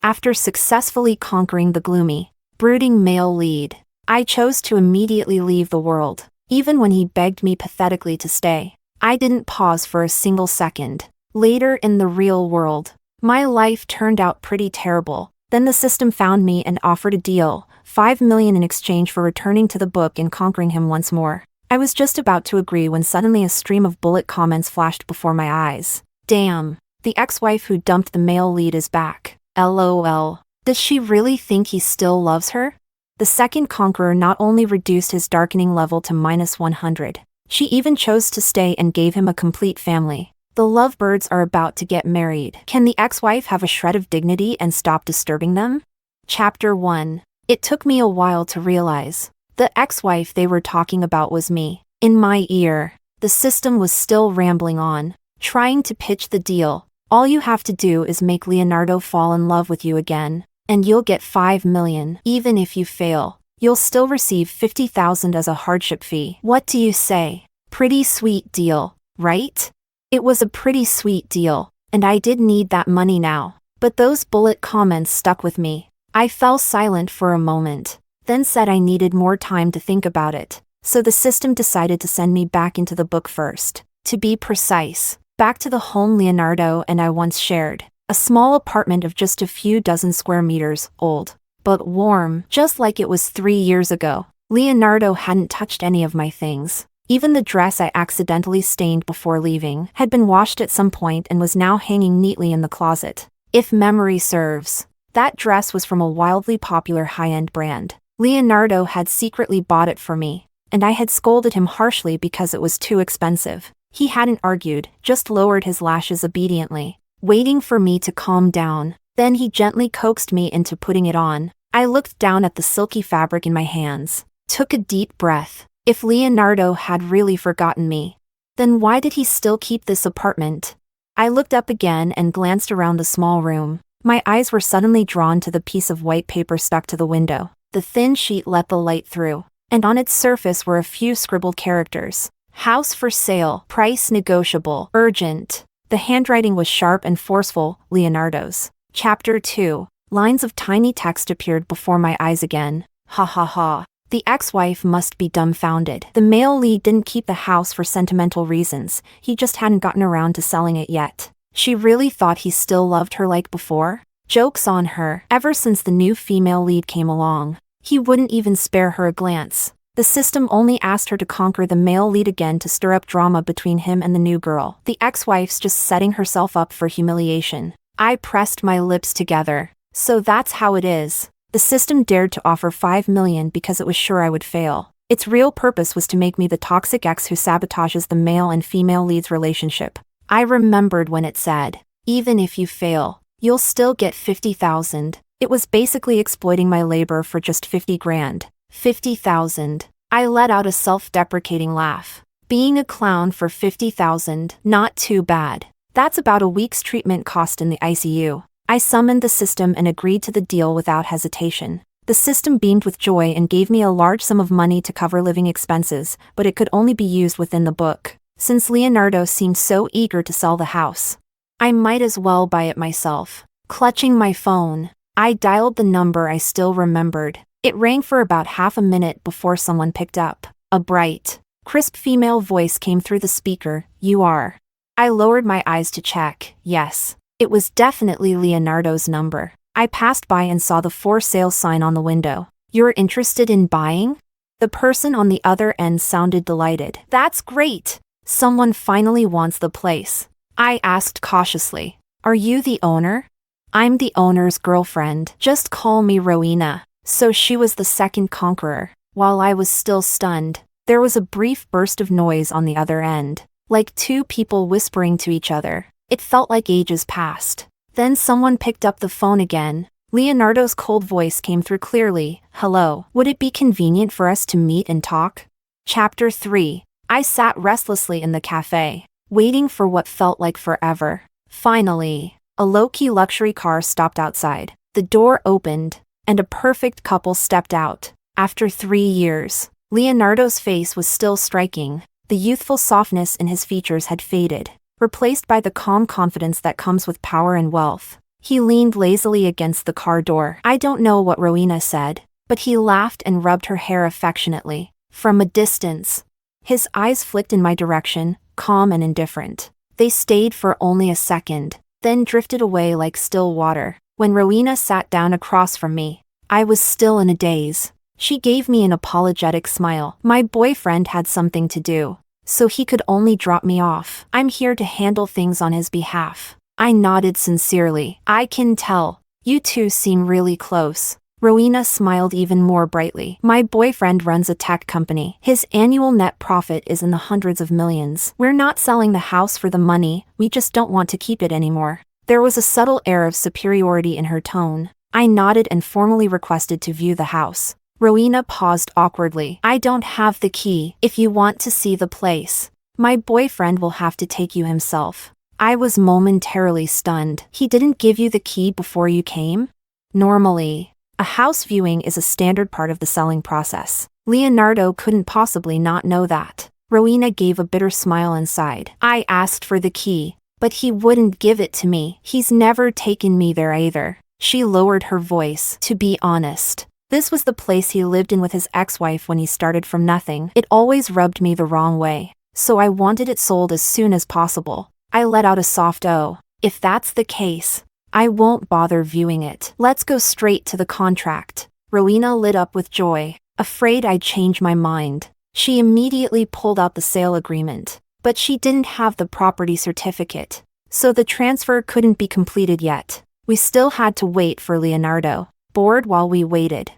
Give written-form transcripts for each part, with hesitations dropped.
After successfully conquering the gloomy, brooding male lead, I chose to immediately leave the world, even when he begged me pathetically to stay. I didn't pause for a single second. Later in the real world, my life turned out pretty terrible. Then the system found me and offered a deal, $5 million in exchange for returning to the book and conquering him once more. I was just about to agree when suddenly a stream of bullet comments flashed before my eyes. Damn, the ex-wife who dumped the male lead is back. LOL. Does she really think he still loves her? The second conqueror not only reduced his darkening level to -100, she even chose to stay and gave him a complete family. The lovebirds are about to get married. Can the ex-wife have a shred of dignity and stop disturbing them? Chapter 1. It took me a while to realize. The ex-wife they were talking about was me. In my ear, the system was still rambling on, trying to pitch the deal. All you have to do is make Leonardo fall in love with you again, and you'll get $5 million. Even if you fail, you'll still receive $50,000 as a hardship fee. What do you say? Pretty sweet deal, right? It was a pretty sweet deal, and I did need that money now. But those bullet comments stuck with me. I fell silent for a moment, then said I needed more time to think about it. So the system decided to send me back into the book first. To be precise, back to the home Leonardo and I once shared. A small apartment of just a few dozen square meters, old, but warm, just like it was 3 years ago. Leonardo hadn't touched any of my things. Even the dress I accidentally stained before leaving had been washed at some point and was now hanging neatly in the closet. If memory serves, that dress was from a wildly popular high-end brand. Leonardo had secretly bought it for me, and I had scolded him harshly because it was too expensive. He hadn't argued, just lowered his lashes obediently, waiting for me to calm down. Then he gently coaxed me into putting it on. I looked down at the silky fabric in my hands, took a deep breath. If Leonardo had really forgotten me, then why did he still keep this apartment? I looked up again and glanced around the small room. My eyes were suddenly drawn to the piece of white paper stuck to the window. The thin sheet let the light through, and on its surface were a few scribbled characters. House for sale, price negotiable, urgent. The handwriting was sharp and forceful, Leonardo's. Chapter 2. Lines of tiny text appeared before my eyes again. Ha ha ha. The ex-wife must be dumbfounded. The male lead didn't keep the house for sentimental reasons, he just hadn't gotten around to selling it yet. She really thought he still loved her like before? Joke's on her. Ever since the new female lead came along, he wouldn't even spare her a glance. The system only asked her to conquer the male lead again to stir up drama between him and the new girl. The ex-wife's just setting herself up for humiliation. I pressed my lips together. So that's how it is. The system dared to offer $5 million because it was sure I would fail. Its real purpose was to make me the toxic ex who sabotages the male and female lead's relationship. I remembered when it said, even if you fail, you'll still get $50,000. It was basically exploiting my labor for just 50 grand. 50,000. I let out a self-deprecating laugh. Being a clown for 50,000, not too bad. That's about a week's treatment cost in the ICU. I summoned the system and agreed to the deal without hesitation. The system beamed with joy and gave me a large sum of money to cover living expenses, but it could only be used within the book, since Leonardo seemed so eager to sell the house. I might as well buy it myself. Clutching my phone, I dialed the number I still remembered. It rang for about half a minute before someone picked up. A bright, crisp female voice came through the speaker. You are. I lowered my eyes to check. Yes. It was definitely Leonardo's number. I passed by and saw the for sale sign on the window. You're interested in buying? The person on the other end sounded delighted. That's great! Someone finally wants the place. I asked cautiously. Are you the owner? I'm the owner's girlfriend. Just call me Rowena. So she was the second conqueror. While I was still stunned, there was a brief burst of noise on the other end, like two people whispering to each other. It felt like ages passed. Then someone picked up the phone again. Leonardo's cold voice came through clearly. Hello, would it be convenient for us to meet and talk? Chapter 3. I sat restlessly in the cafe, waiting for what felt like forever. Finally, a low-key luxury car stopped outside. The door opened, and a perfect couple stepped out. After 3 years, Leonardo's face was still striking. The youthful softness in his features had faded, replaced by the calm confidence that comes with power and wealth. He leaned lazily against the car door. I don't know what Rowena said, but he laughed and rubbed her hair affectionately. From a distance, his eyes flicked in my direction, calm and indifferent. They stayed for only a second, then drifted away like still water. When Rowena sat down across from me, I was still in a daze. She gave me an apologetic smile. My boyfriend had something to do, so he could only drop me off. I'm here to handle things on his behalf. I nodded sincerely. I can tell. You two seem really close. Rowena smiled even more brightly. My boyfriend runs a tech company. His annual net profit is in the hundreds of millions. We're not selling the house for the money, we just don't want to keep it anymore. There was a subtle air of superiority in her tone. I nodded and formally requested to view the house. Rowena paused awkwardly. I don't have the key. If you want to see the place, my boyfriend will have to take you himself. I was momentarily stunned. He didn't give you the key before you came? Normally, a house viewing is a standard part of the selling process. Leonardo couldn't possibly not know that. Rowena gave a bitter smile and sighed. I asked for the key, but he wouldn't give it to me. He's never taken me there either. She lowered her voice. To be honest, this was the place he lived in with his ex-wife when he started from nothing. It always rubbed me the wrong way, so I wanted it sold as soon as possible. I let out a soft "oh." If that's the case, I won't bother viewing it. Let's go straight to the contract. Rowena lit up with joy. Afraid I'd change my mind, she immediately pulled out the sale agreement. But she didn't have the property certificate, so the transfer couldn't be completed yet. We still had to wait for Leonardo. Bored while we waited,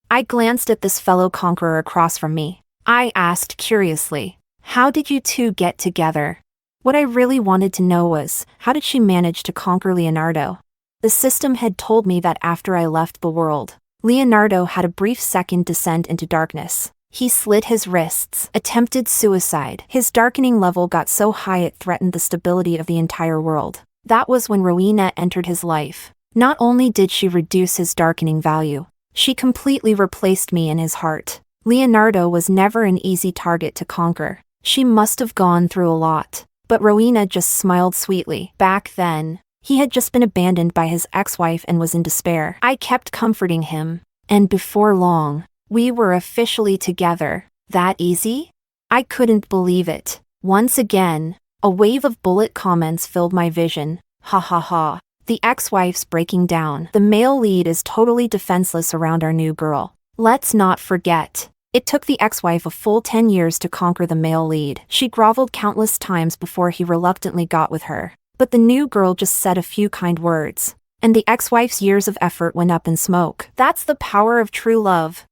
I glanced at this fellow conqueror across from me. I asked curiously, how did you two get together? What I really wanted to know was, how did she manage to conquer Leonardo? The system had told me that after I left the world, Leonardo had a brief second descent into darkness. He slit his wrists, attempted suicide. His darkening level got so high it threatened the stability of the entire world. That was when Rowena entered his life. Not only did she reduce his darkening value, she completely replaced me in his heart. Leonardo was never an easy target to conquer. She must have gone through a lot. But Rowena just smiled sweetly. Back then, he had just been abandoned by his ex-wife and was in despair. I kept comforting him, and before long, we were officially together. That easy? I couldn't believe it. Once again, a wave of bullet comments filled my vision. Ha ha ha. The ex-wife's breaking down. The male lead is totally defenseless around our new girl. Let's not forget, it took the ex-wife a full 10 years to conquer the male lead. She groveled countless times before he reluctantly got with her. But the new girl just said a few kind words, and the ex-wife's years of effort went up in smoke. That's the power of true love.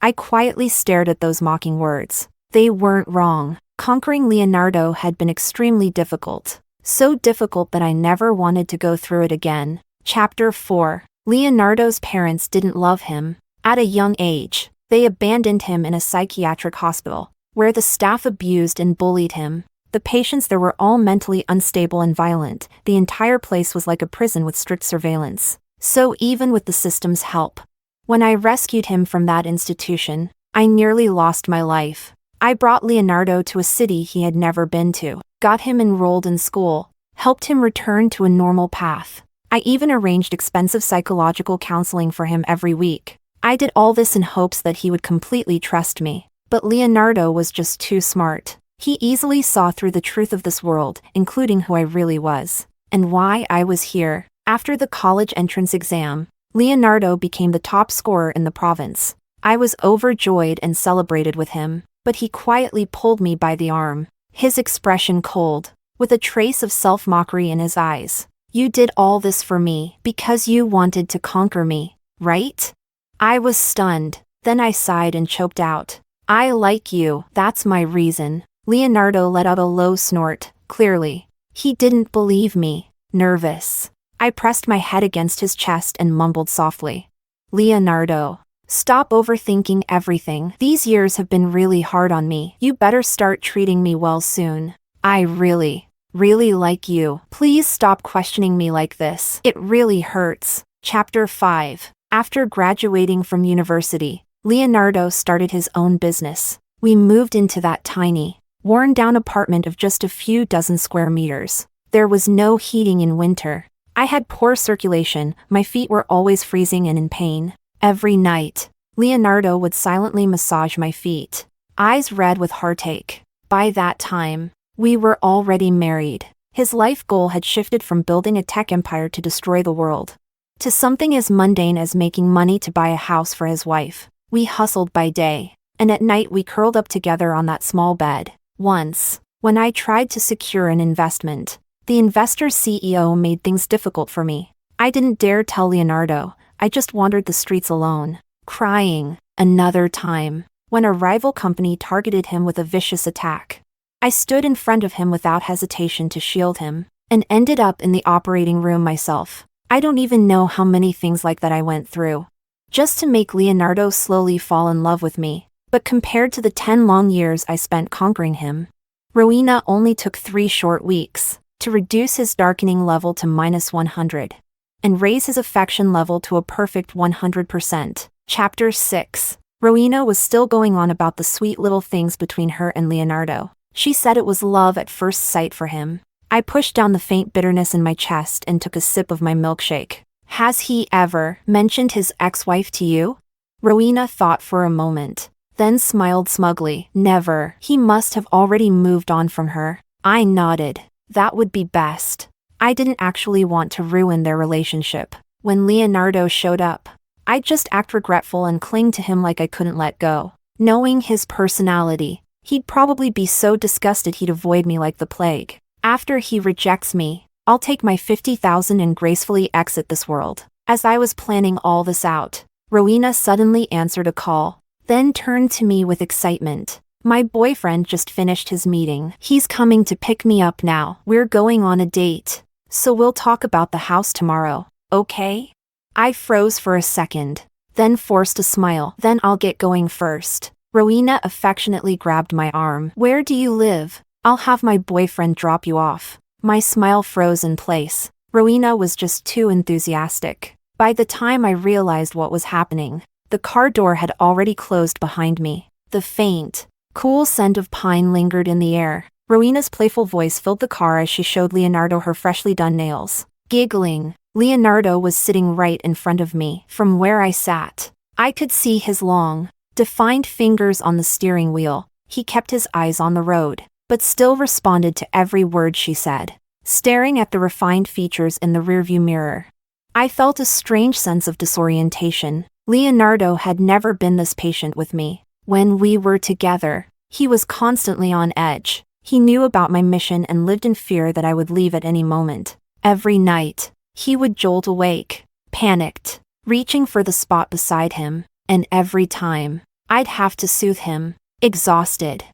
I quietly stared at those mocking words. They weren't wrong. Conquering Leonardo had been extremely difficult. So difficult that I never wanted to go through it again. Chapter 4. Leonardo's parents didn't love him. At a young age, they abandoned him in a psychiatric hospital, where the staff abused and bullied him. The patients there were all mentally unstable and violent. The entire place was like a prison with strict surveillance. So even with the system's help, when I rescued him from that institution, I nearly lost my life. I brought Leonardo to a city he had never been to, got him enrolled in school, helped him return to a normal path. I even arranged expensive psychological counseling for him every week. I did all this in hopes that he would completely trust me. But Leonardo was just too smart. He easily saw through the truth of this world, including who I really was, and why I was here. After the college entrance exam, Leonardo became the top scorer in the province. I was overjoyed and celebrated with him, but he quietly pulled me by the arm, his expression cold, with a trace of self-mockery in his eyes. You did all this for me because you wanted to conquer me, right? I was stunned. Then I sighed and choked out. I like you, that's my reason. Leonardo let out a low snort, clearly. He didn't believe me. Nervous, I pressed my head against his chest and mumbled softly. Leonardo, stop overthinking everything. These years have been really hard on me. You better start treating me well soon. I really like you. Please stop questioning me like this. It really hurts. Chapter 5. After graduating from university, Leonardo started his own business. We moved into that tiny, worn-down apartment of just a few dozen square meters. There was no heating in winter. I had poor circulation, my feet were always freezing and in pain. Every night, Leonardo would silently massage my feet, eyes red with heartache. By that time, we were already married. His life goal had shifted from building a tech empire to destroy the world, to something as mundane as making money to buy a house for his wife. We hustled by day, and at night we curled up together on that small bed. Once, when I tried to secure an investment, the investor's CEO made things difficult for me. I didn't dare tell Leonardo, I just wandered the streets alone, crying. Another time, when a rival company targeted him with a vicious attack, I stood in front of him without hesitation to shield him, and ended up in the operating room myself. I don't even know how many things like that I went through, just to make Leonardo slowly fall in love with me. But compared to the 10 long years I spent conquering him, Rowena only took 3 short weeks to reduce his darkening level to -100 and raise his affection level to a perfect 100%. Chapter 6. Rowena was still going on about the sweet little things between her and Leonardo. She said it was love at first sight for him. I pushed down the faint bitterness in my chest and took a sip of my milkshake. Has he ever mentioned his ex-wife to you? Rowena thought for a moment, then smiled smugly. Never. He must have already moved on from her. I nodded. That would be best. I didn't actually want to ruin their relationship. When Leonardo showed up, I'd just act regretful and cling to him like I couldn't let go. Knowing his personality, he'd probably be so disgusted he'd avoid me like the plague. After he rejects me, I'll take my 50,000 and gracefully exit this world. As I was planning all this out, Rowena suddenly answered a call, then turned to me with excitement. My boyfriend just finished his meeting. He's coming to pick me up now. We're going on a date, so we'll talk about the house tomorrow, okay? I froze for a second, then forced a smile. Then I'll get going first. Rowena affectionately grabbed my arm. Where do you live? I'll have my boyfriend drop you off. My smile froze in place. Rowena was just too enthusiastic. By the time I realized what was happening, the car door had already closed behind me. The faint, cool scent of pine lingered in the air. Rowena's playful voice filled the car as she showed Leonardo her freshly done nails. Giggling, Leonardo was sitting right in front of me. From where I sat, I could see his long, defined fingers on the steering wheel. He kept his eyes on the road, but still responded to every word she said, staring at the refined features in the rearview mirror. I felt a strange sense of disorientation. Leonardo had never been this patient with me. When we were together, he was constantly on edge. He knew about my mission and lived in fear that I would leave at any moment. Every night, he would jolt awake, panicked, reaching for the spot beside him, and every time, I'd have to soothe him, exhausted.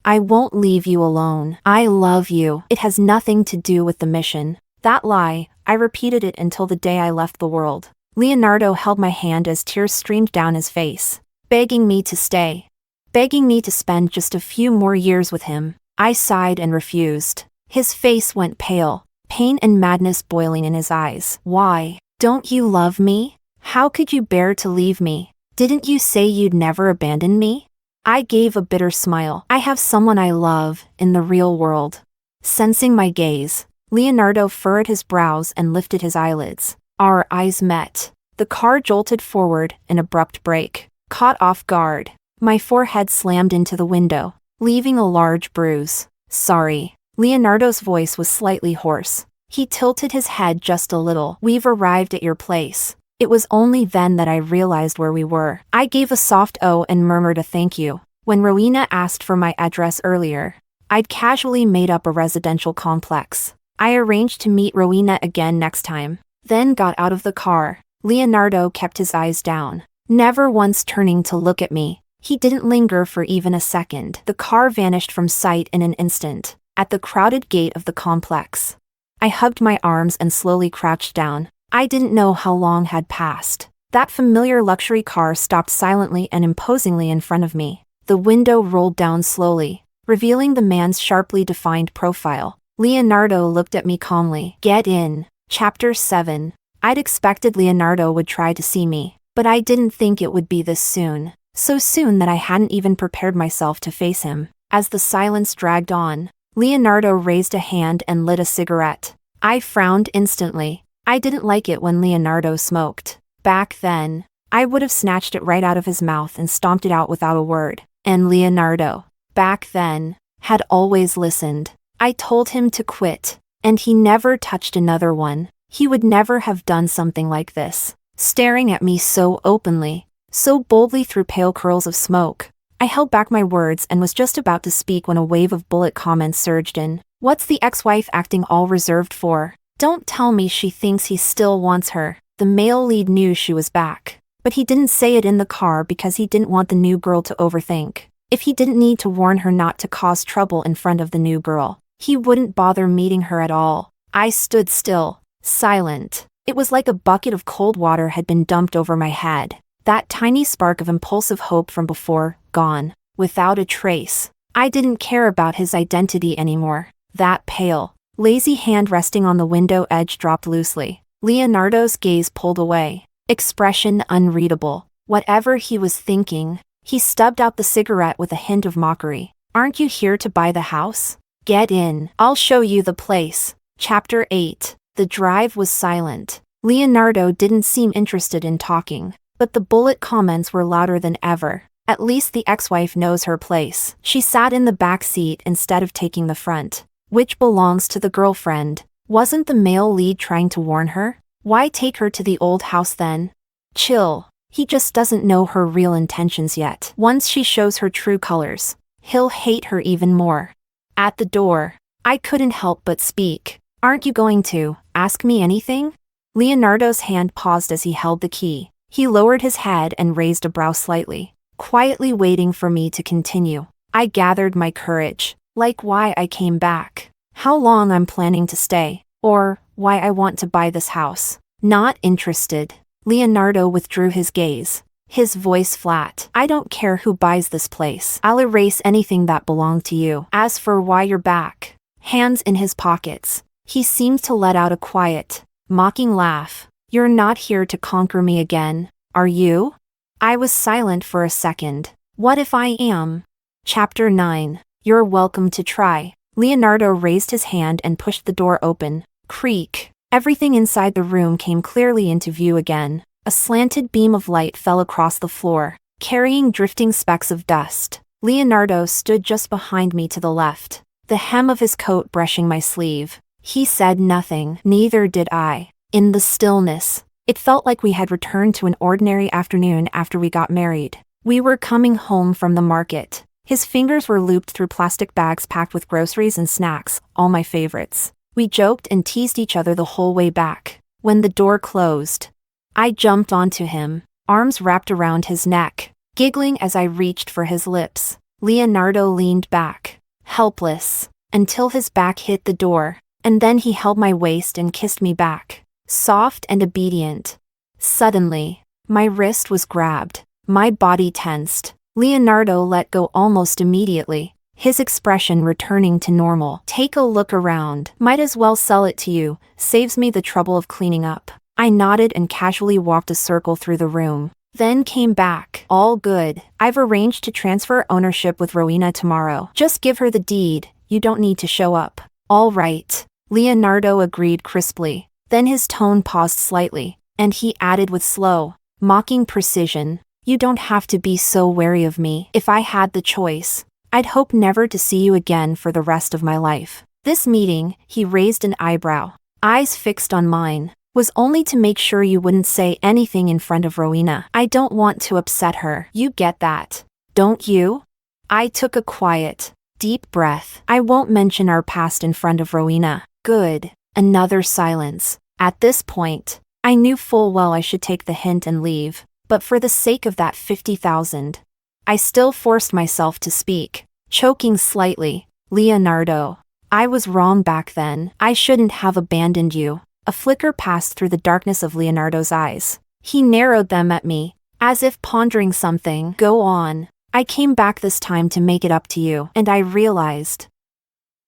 I won't leave you alone. I love you. It has nothing to do with the mission. That lie, I repeated it until the day I left the world. Leonardo held my hand as tears streamed down his face, begging me to stay, begging me to spend just a few more years with him. I sighed and refused. His face went pale, pain and madness boiling in his eyes. Why? Don't you love me? How could you bear to leave me? Didn't you say you'd never abandon me? I gave a bitter smile. I have someone I love, in the real world. Sensing my gaze, Leonardo furrowed his brows and lifted his eyelids. Our eyes met. The car jolted forward, an abrupt brake. Caught off guard, my forehead slammed into the window, leaving a large bruise. Sorry. Leonardo's voice was slightly hoarse. He tilted his head just a little. We've arrived at your place. It was only then that I realized where we were. I gave a soft "oh" and murmured a thank you. When Rowena asked for my address earlier, I'd casually made up a residential complex. I arranged to meet Rowena again next time, then got out of the car. Leonardo kept his eyes down, never once turning to look at me. He didn't linger for even a second. The car vanished from sight in an instant, at the crowded gate of the complex. I hugged my arms and slowly crouched down. I didn't know how long had passed. That familiar luxury car stopped silently and imposingly in front of me. The window rolled down slowly, revealing the man's sharply defined profile. Leonardo looked at me calmly. Get in. Chapter 7. I'd expected Leonardo would try to see me, but I didn't think it would be this soon. So soon that I hadn't even prepared myself to face him. As the silence dragged on, Leonardo raised a hand and lit a cigarette. I frowned instantly. I didn't like it when Leonardo smoked. Back then, I would have snatched it right out of his mouth and stomped it out without a word. And Leonardo, back then, had always listened. I told him to quit, and he never touched another one. He would never have done something like this, staring at me so openly, so boldly through pale curls of smoke. I held back my words and was just about to speak when a wave of bullet comments surged in. What's the ex-wife acting all reserved for? Don't tell me she thinks he still wants her. The male lead knew she was back, but he didn't say it in the car because he didn't want the new girl to overthink. If he didn't need to warn her not to cause trouble in front of the new girl, he wouldn't bother meeting her at all. I stood still, silent. It was like a bucket of cold water had been dumped over my head. That tiny spark of impulsive hope from before, gone, without a trace. I didn't care about his identity anymore. That pale, lazy hand resting on the window edge dropped loosely. Leonardo's gaze pulled away. Expression unreadable. Whatever he was thinking, he stubbed out the cigarette with a hint of mockery. Aren't you here to buy the house? Get in. I'll show you the place. Chapter 8. The drive was silent. Leonardo didn't seem interested in talking, but the bullet comments were louder than ever. At least the ex-wife knows her place. She sat in the back seat instead of taking the front, which belongs to the girlfriend. Wasn't the male lead trying to warn her? Why take her to the old house then? Chill. He just doesn't know her real intentions yet. Once she shows her true colors, he'll hate her even more. At the door, I couldn't help but speak. Aren't you going to ask me anything? Leonardo's hand paused as he held the key. He lowered his head and raised a brow slightly, quietly waiting for me to continue. I gathered my courage, like why I came back, how long I'm planning to stay, or why I want to buy this house. Not interested. Leonardo withdrew his gaze, his voice flat. I don't care who buys this place. I'll erase anything that belonged to you. As for why you're back, hands in his pockets, he seemed to let out a quiet, mocking laugh. You're not here to conquer me again, are you? I was silent for a second. What if I am? Chapter 9. You're welcome to try. Leonardo raised his hand and pushed the door open. Creak. Everything inside the room came clearly into view again. A slanted beam of light fell across the floor, carrying drifting specks of dust. Leonardo stood just behind me to the left, the hem of his coat brushing my sleeve. He said nothing, neither did I. In the stillness, it felt like we had returned to an ordinary afternoon after we got married. We were coming home from the market. His fingers were looped through plastic bags packed with groceries and snacks, all my favorites. We joked and teased each other the whole way back. When the door closed, I jumped onto him, arms wrapped around his neck, giggling as I reached for his lips. Leonardo leaned back, helpless, until his back hit the door, and then he held my waist and kissed me back, soft and obedient. Suddenly, my wrist was grabbed, my body tensed. Leonardo let go almost immediately, his expression returning to normal. Take a look around. Might as well sell it to you, saves me the trouble of cleaning up. I nodded and casually walked a circle through the room, then came back. All good. I've arranged to transfer ownership with Rowena tomorrow. Just give her the deed, you don't need to show up. All right. Leonardo agreed crisply. Then his tone paused slightly, and he added with slow, mocking precision. You don't have to be so wary of me. If I had the choice, I'd hope never to see you again for the rest of my life. This meeting, he raised an eyebrow, eyes fixed on mine, was only to make sure you wouldn't say anything in front of Rowena. I don't want to upset her. You get that, don't you? I took a quiet, deep breath. I won't mention our past in front of Rowena. Good. Another silence. At this point, I knew full well I should take the hint and leave. But for the sake of that 50,000, I still forced myself to speak, choking slightly. Leonardo, I was wrong back then. I shouldn't have abandoned you. A flicker passed through the darkness of Leonardo's eyes. He narrowed them at me, as if pondering something. Go on. I came back this time to make it up to you, and I realized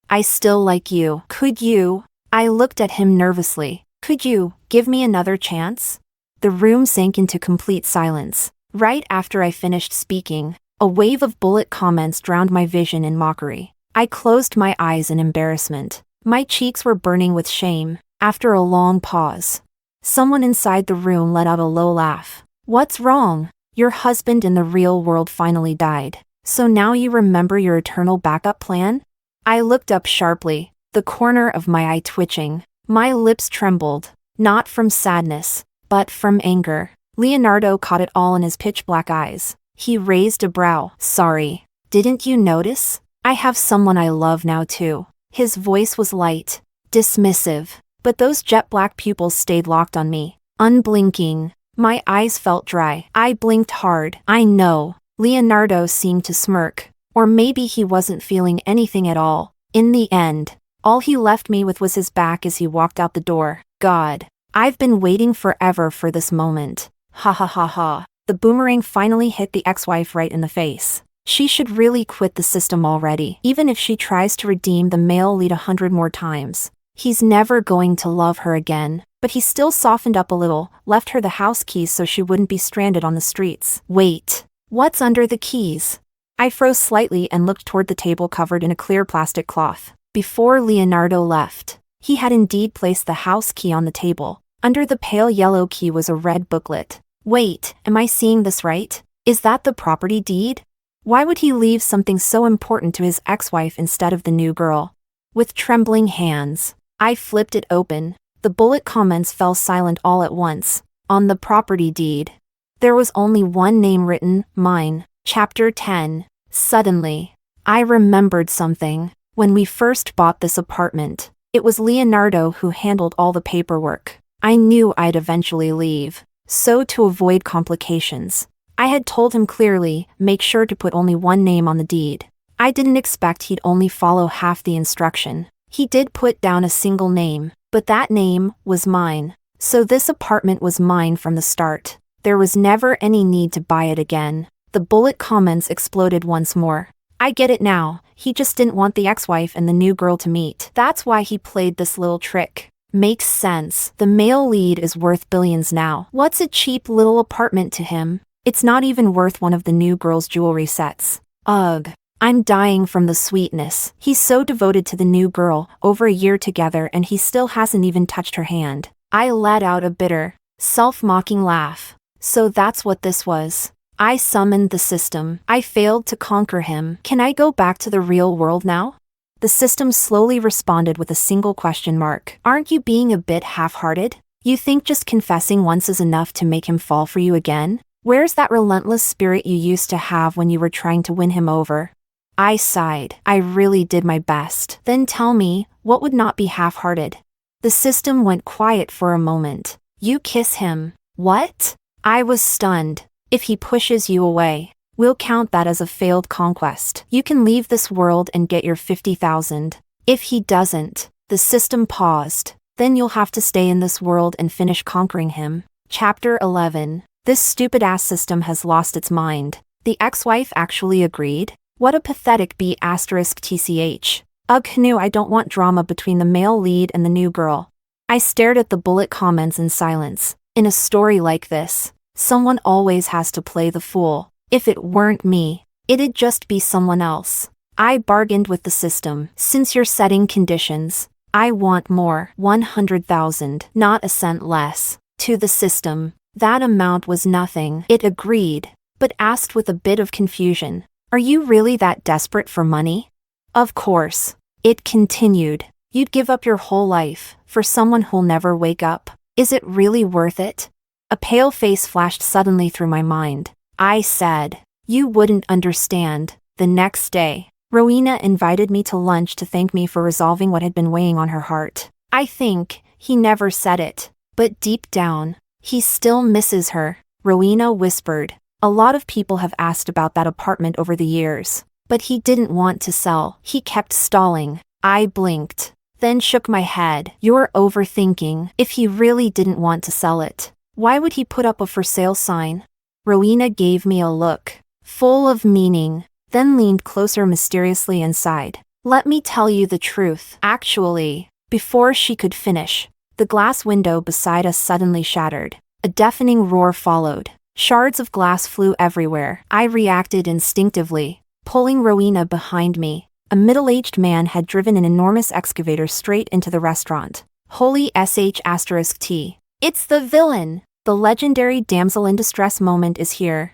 I still like you. Could you? I looked at him nervously. Could you give me another chance? The room sank into complete silence. Right after I finished speaking, a wave of bullet comments drowned my vision in mockery. I closed my eyes in embarrassment. My cheeks were burning with shame. After a long pause, Someone inside the room let out a low laugh. What's wrong? Your husband in the real world finally died. So now you remember your eternal backup plan? I looked up sharply, the corner of my eye twitching. My lips trembled, not from sadness, but from anger. Leonardo caught it all in his pitch-black eyes. He raised a brow. Sorry. Didn't you notice? I have someone I love now too. His voice was light, dismissive, but those jet-black pupils stayed locked on me, unblinking. My eyes felt dry. I blinked hard. I know. Leonardo seemed to smirk. Or maybe he wasn't feeling anything at all. In the end, all he left me with was his back as he walked out the door. God. I've been waiting forever for this moment. Ha ha ha ha. The boomerang finally hit the ex-wife right in the face. She should really quit the system already, even if she tries to redeem the male lead 100 more times. He's never going to love her again, but he still softened up a little, left her the house keys so she wouldn't be stranded on the streets. Wait, what's under the keys? I froze slightly and looked toward the table covered in a clear plastic cloth. Before Leonardo left, he had indeed placed the house key on the table. Under the pale yellow key was a red booklet. Wait, am I seeing this right? Is that the property deed? Why would he leave something so important to his ex-wife instead of the new girl? With trembling hands, I flipped it open. The bullet comments fell silent all at once. On the property deed, there was only one name written, mine. Chapter 10. Suddenly, I remembered something. When we first bought this apartment, it was Leonardo who handled all the paperwork. I knew I'd eventually leave. So to avoid complications, I had told him clearly, make sure to put only one name on the deed. I didn't expect he'd only follow half the instruction. He did put down a single name, but that name was mine. So this apartment was mine from the start. There was never any need to buy it again. The bullet comments exploded once more. I get it now. He just didn't want the ex-wife and the new girl to meet. That's why he played this little trick. Makes sense. The male lead is worth billions now. What's a cheap little apartment to him? It's not even worth one of the new girl's jewelry sets. Ugh. I'm dying from the sweetness. He's so devoted to the new girl, over a year together, and he still hasn't even touched her hand. I let out a bitter, self-mocking laugh. So that's what this was. I summoned the system. I failed to conquer him. Can I go back to the real world now? The system slowly responded with a single question mark. Aren't you being a bit half-hearted? You think just confessing once is enough to make him fall for you again? Where's that relentless spirit you used to have when you were trying to win him over? I sighed. I really did my best. Then tell me, what would not be half-hearted? The system went quiet for a moment. You kiss him. What? I was stunned. If he pushes you away, we'll count that as a failed conquest. You can leave this world and get your 50,000. If he doesn't, the system paused. Then you'll have to stay in this world and finish conquering him. Chapter 11. This stupid-ass system has lost its mind. The ex-wife actually agreed? What a pathetic B***TCH. Ugh, knew I don't want drama between the male lead and the new girl. I stared at the bullet comments in silence. In a story like this, someone always has to play the fool. If it weren't me, it'd just be someone else. I bargained with the system. Since you're setting conditions, I want more. 100,000, not a cent less. To the system, that amount was nothing. It agreed, but asked with a bit of confusion. Are you really that desperate for money? Of course. It continued. You'd give up your whole life for someone who'll never wake up. Is it really worth it? A pale face flashed suddenly through my mind. I said, you wouldn't understand. The next day, Rowena invited me to lunch to thank me for resolving what had been weighing on her heart. I think he never said it, but deep down, he still misses her. Rowena whispered. A lot of people have asked about that apartment over the years, but he didn't want to sell. He kept stalling. I blinked, then shook my head. You're overthinking. If he really didn't want to sell it, why would he put up a for sale sign? Rowena gave me a look, full of meaning, then leaned closer mysteriously and sighed. Let me tell you the truth. Actually, before she could finish, the glass window beside us suddenly shattered. A deafening roar followed. Shards of glass flew everywhere. I reacted instinctively, pulling Rowena behind me. A middle-aged man had driven an enormous excavator straight into the restaurant. Holy sh*t. It's the villain! The legendary damsel in distress moment is here.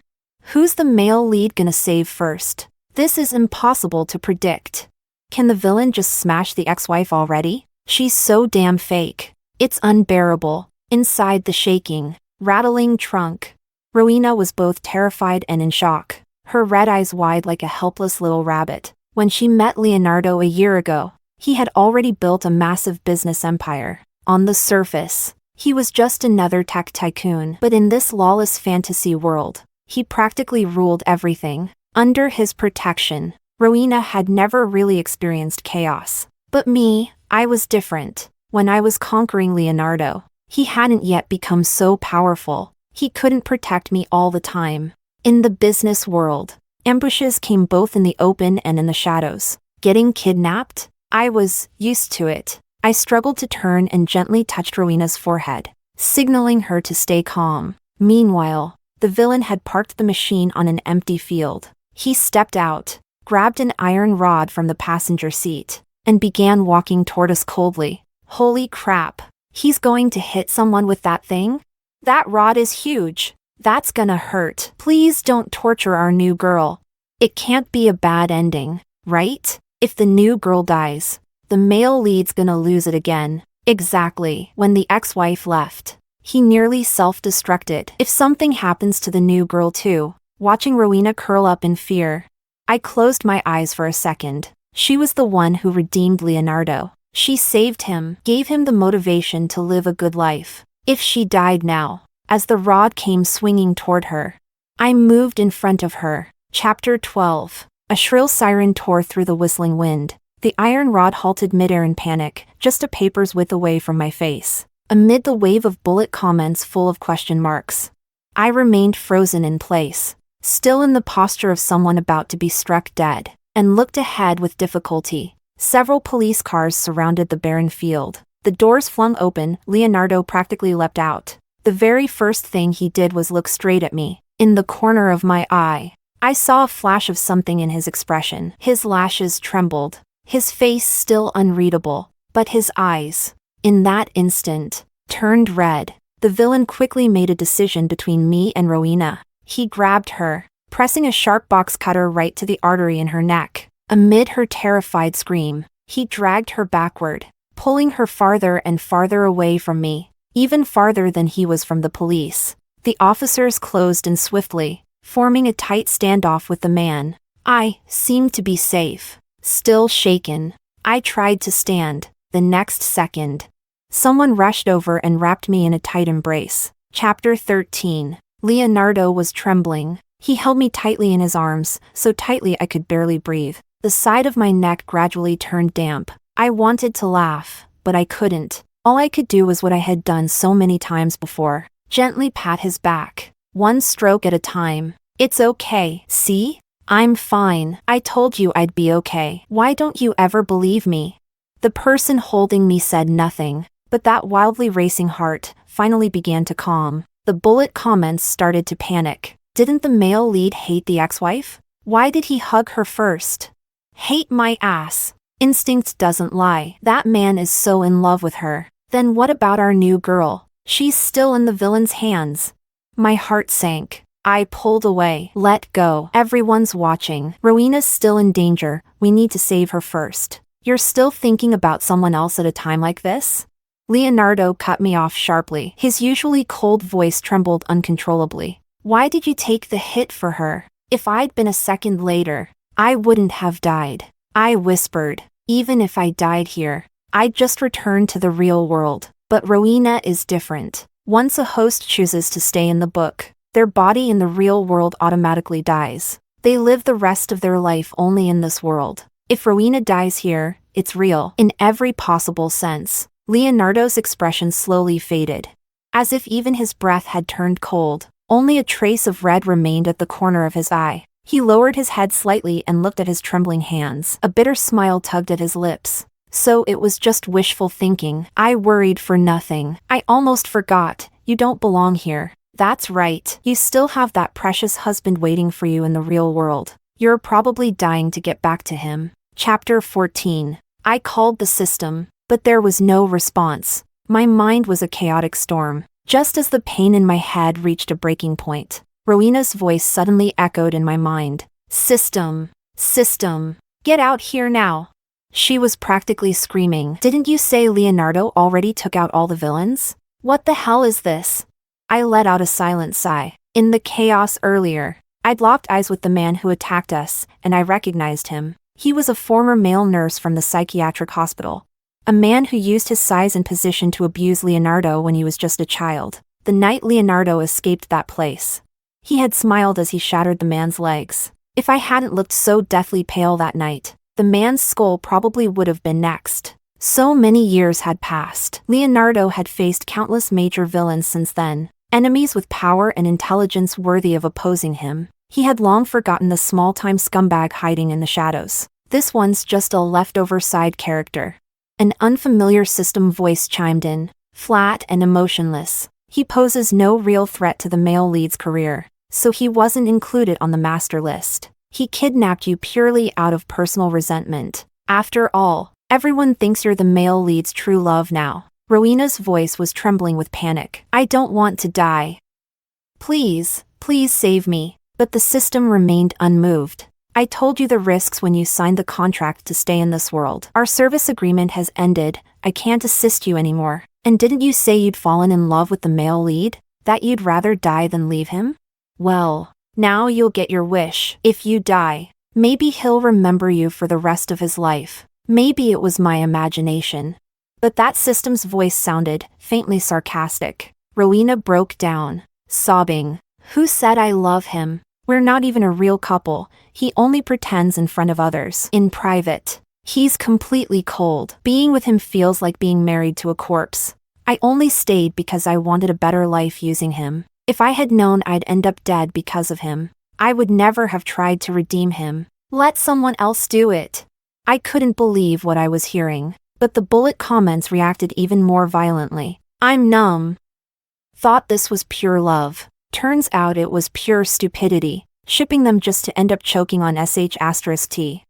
Who's the male lead gonna save first? This is impossible to predict. Can the villain just smash the ex-wife already? She's so damn fake. It's unbearable. Inside the shaking, rattling trunk, Rowena was both terrified and in shock, her red eyes wide like a helpless little rabbit. When she met Leonardo a year ago, he had already built a massive business empire. On the surface, he was just another tech tycoon, but in this lawless fantasy world, he practically ruled everything. Under his protection, Rowena had never really experienced chaos. But me, I was different. When I was conquering Leonardo, he hadn't yet become so powerful. He couldn't protect me all the time. In the business world, ambushes came both in the open and in the shadows. Getting kidnapped? I was used to it. I struggled to turn and gently touched Rowena's forehead, signaling her to stay calm. Meanwhile, the villain had parked the machine on an empty field. He stepped out, grabbed an iron rod from the passenger seat, and began walking toward us coldly. Holy crap! He's going to hit someone with that thing? That rod is huge. That's gonna hurt. Please don't torture our new girl. It can't be a bad ending, right? If the new girl dies, the male lead's gonna lose it again. Exactly. When the ex-wife left, he nearly self-destructed. If something happens to the new girl too, watching Rowena curl up in fear. I closed my eyes for a second. She was the one who redeemed Leonardo. She saved him, gave him the motivation to live a good life. If she died now, as the rod came swinging toward her, I moved in front of her. Chapter 12. A shrill siren tore through the whistling wind. The iron rod halted midair in panic, just a paper's width away from my face. Amid the wave of bullet comments full of question marks, I remained frozen in place, still in the posture of someone about to be struck dead, and looked ahead with difficulty. Several police cars surrounded the barren field. The doors flung open, Leonardo practically leapt out. The very first thing he did was look straight at me. In the corner of my eye, I saw a flash of something in his expression. His lashes trembled, his face still unreadable, but his eyes, in that instant, turned red. The villain quickly made a decision between me and Rowena. He grabbed her, pressing a sharp box cutter right to the artery in her neck. Amid her terrified scream, he dragged her backward, pulling her farther and farther away from me, even farther than he was from the police. The officers closed in swiftly, forming a tight standoff with the man. I seemed to be safe. Still shaken, I tried to stand. The next second, someone rushed over and wrapped me in a tight embrace. Chapter 13. Leonardo was trembling. He held me tightly in his arms, so tightly I could barely breathe. The side of my neck gradually turned damp. I wanted to laugh, but I couldn't. All I could do was what I had done so many times before. Gently pat his back, one stroke at a time. It's okay, see? I'm fine. I told you I'd be okay. Why don't you ever believe me? The person holding me said nothing, but that wildly racing heart finally began to calm. The bullet comments started to panic. Didn't the male lead hate the ex-wife? Why did he hug her first? Hate my ass. Instinct doesn't lie. That man is so in love with her. Then what about our new girl? She's still in the villain's hands. My heart sank. I pulled away. Let go. Everyone's watching. Rowena's still in danger. We need to save her first. You're still thinking about someone else at a time like this? Leonardo cut me off sharply. His usually cold voice trembled uncontrollably. Why did you take the hit for her? If I'd been a second later, I wouldn't have died. I whispered. Even if I died here, I'd just return to the real world. But Rowena is different. Once a host chooses to stay in the book, their body in the real world automatically dies. They live the rest of their life only in this world. If Rowena dies here, it's real, in every possible sense. Leonardo's expression slowly faded, as if even his breath had turned cold. Only a trace of red remained at the corner of his eye. He lowered his head slightly and looked at his trembling hands. A bitter smile tugged at his lips. So it was just wishful thinking. I worried for nothing. I almost forgot. You don't belong here. That's right. You still have that precious husband waiting for you in the real world. You're probably dying to get back to him. Chapter 14. I called the system, but there was no response. My mind was a chaotic storm. Just as the pain in my head reached a breaking point, Rowena's voice suddenly echoed in my mind. System. System. Get out here now. She was practically screaming. Didn't you say Leonardo already took out all the villains? What the hell is this? I let out a silent sigh. In the chaos earlier, I'd locked eyes with the man who attacked us, and I recognized him. He was a former male nurse from the psychiatric hospital. A man who used his size and position to abuse Leonardo when he was just a child. The night Leonardo escaped that place. He had smiled as he shattered the man's legs. If I hadn't looked so deathly pale that night, the man's skull probably would have been next. So many years had passed. Leonardo had faced countless major villains since then, enemies with power and intelligence worthy of opposing him. He had long forgotten the small-time scumbag hiding in the shadows. This one's just a leftover side character. An unfamiliar system voice chimed in, flat and emotionless. He poses no real threat to the male lead's career, so he wasn't included on the master list. He kidnapped you purely out of personal resentment. After all, everyone thinks you're the male lead's true love now. Rowena's voice was trembling with panic. I don't want to die. Please, please save me. But the system remained unmoved. I told you the risks when you signed the contract to stay in this world. Our service agreement has ended. I can't assist you anymore. And didn't you say you'd fallen in love with the male lead? That you'd rather die than leave him? Well, now you'll get your wish. If you die, maybe he'll remember you for the rest of his life. Maybe it was my imagination. But that system's voice sounded faintly sarcastic. Rowena broke down, sobbing. Who said I love him? We're not even a real couple. He only pretends in front of others. In private, he's completely cold. Being with him feels like being married to a corpse. I only stayed because I wanted a better life using him. If I had known I'd end up dead because of him, I would never have tried to redeem him. Let someone else do it. I couldn't believe what I was hearing, but the bullet comments reacted even more violently. I'm numb. Thought this was pure love. Turns out it was pure stupidity, shipping them just to end up choking on sh*t.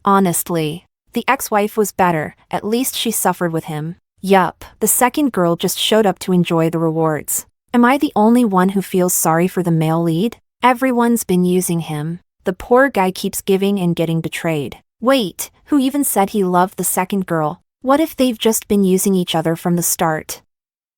Honestly, the ex-wife was better, at least she suffered with him. Yup, the second girl just showed up to enjoy the rewards. Am I the only one who feels sorry for the male lead? Everyone's been using him. The poor guy keeps giving and getting betrayed. Wait, who even said he loved the second girl? What if they've just been using each other from the start?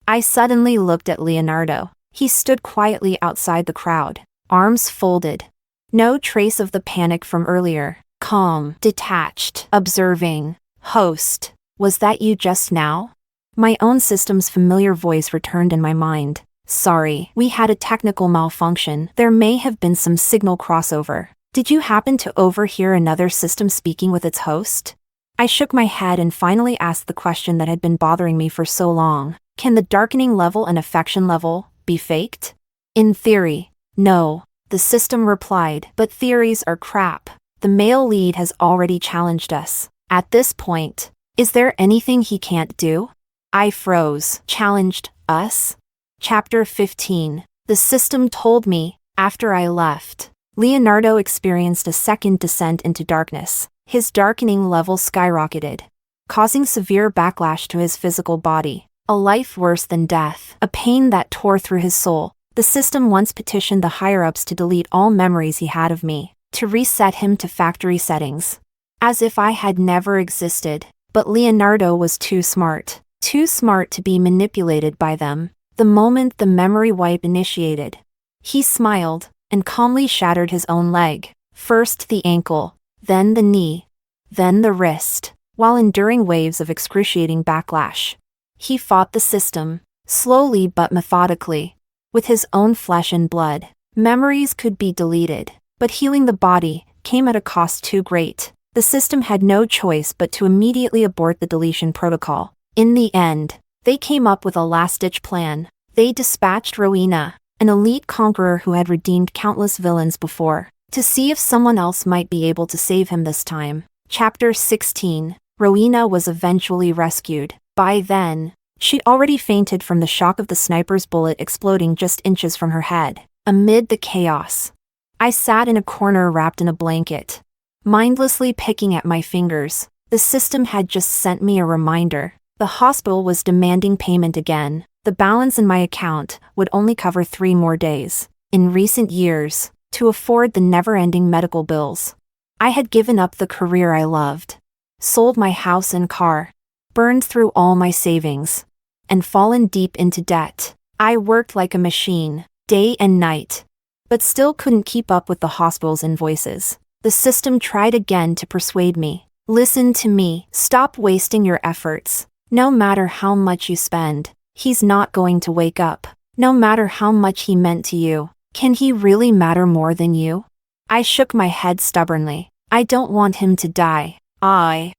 I suddenly looked at Leonardo. He stood quietly outside the crowd, arms folded. No trace of the panic from earlier. Calm, detached, observing. Host, was that you just now? My own system's familiar voice returned in my mind. Sorry, we had a technical malfunction. There may have been some signal crossover. Did you happen to overhear another system speaking with its host? I shook my head and finally asked the question that had been bothering me for so long. Can the darkening level and affection level be faked? In theory, no, the system replied, but theories are crap. The male lead has already challenged us. At this point, is there anything he can't do? I froze. Challenged us? Chapter 15. The system told me, after I left. Leonardo experienced a second descent into darkness. His darkening level skyrocketed, causing severe backlash to his physical body. A life worse than death, a pain that tore through his soul. The system once petitioned the higher-ups to delete all memories he had of me, to reset him to factory settings. As if I had never existed. But Leonardo was too smart to be manipulated by them. The moment the memory wipe initiated, he smiled, and calmly shattered his own leg. First the ankle, then the knee, then the wrist, while enduring waves of excruciating backlash. He fought the system, slowly but methodically, with his own flesh and blood. Memories could be deleted, but healing the body came at a cost too great. The system had no choice but to immediately abort the deletion protocol. In the end, they came up with a last-ditch plan. They dispatched Rowena, an elite conqueror who had redeemed countless villains before, to see if someone else might be able to save him this time. Chapter 16. Rowena was eventually rescued. By then, she'd already fainted from the shock of the sniper's bullet exploding just inches from her head. Amid the chaos, I sat in a corner wrapped in a blanket, mindlessly picking at my fingers. The system had just sent me a reminder. The hospital was demanding payment again. The balance in my account would only cover 3 more days. In recent years, to afford the never-ending medical bills. I had given up the career I loved, sold my house and car, burned through all my savings, and fallen deep into debt. I worked like a machine, day and night, but still couldn't keep up with the hospital's invoices. The system tried again to persuade me. Listen to me, stop wasting your efforts. No matter how much you spend, he's not going to wake up. No matter how much he meant to you, can he really matter more than you? I shook my head stubbornly. I don't want him to die. I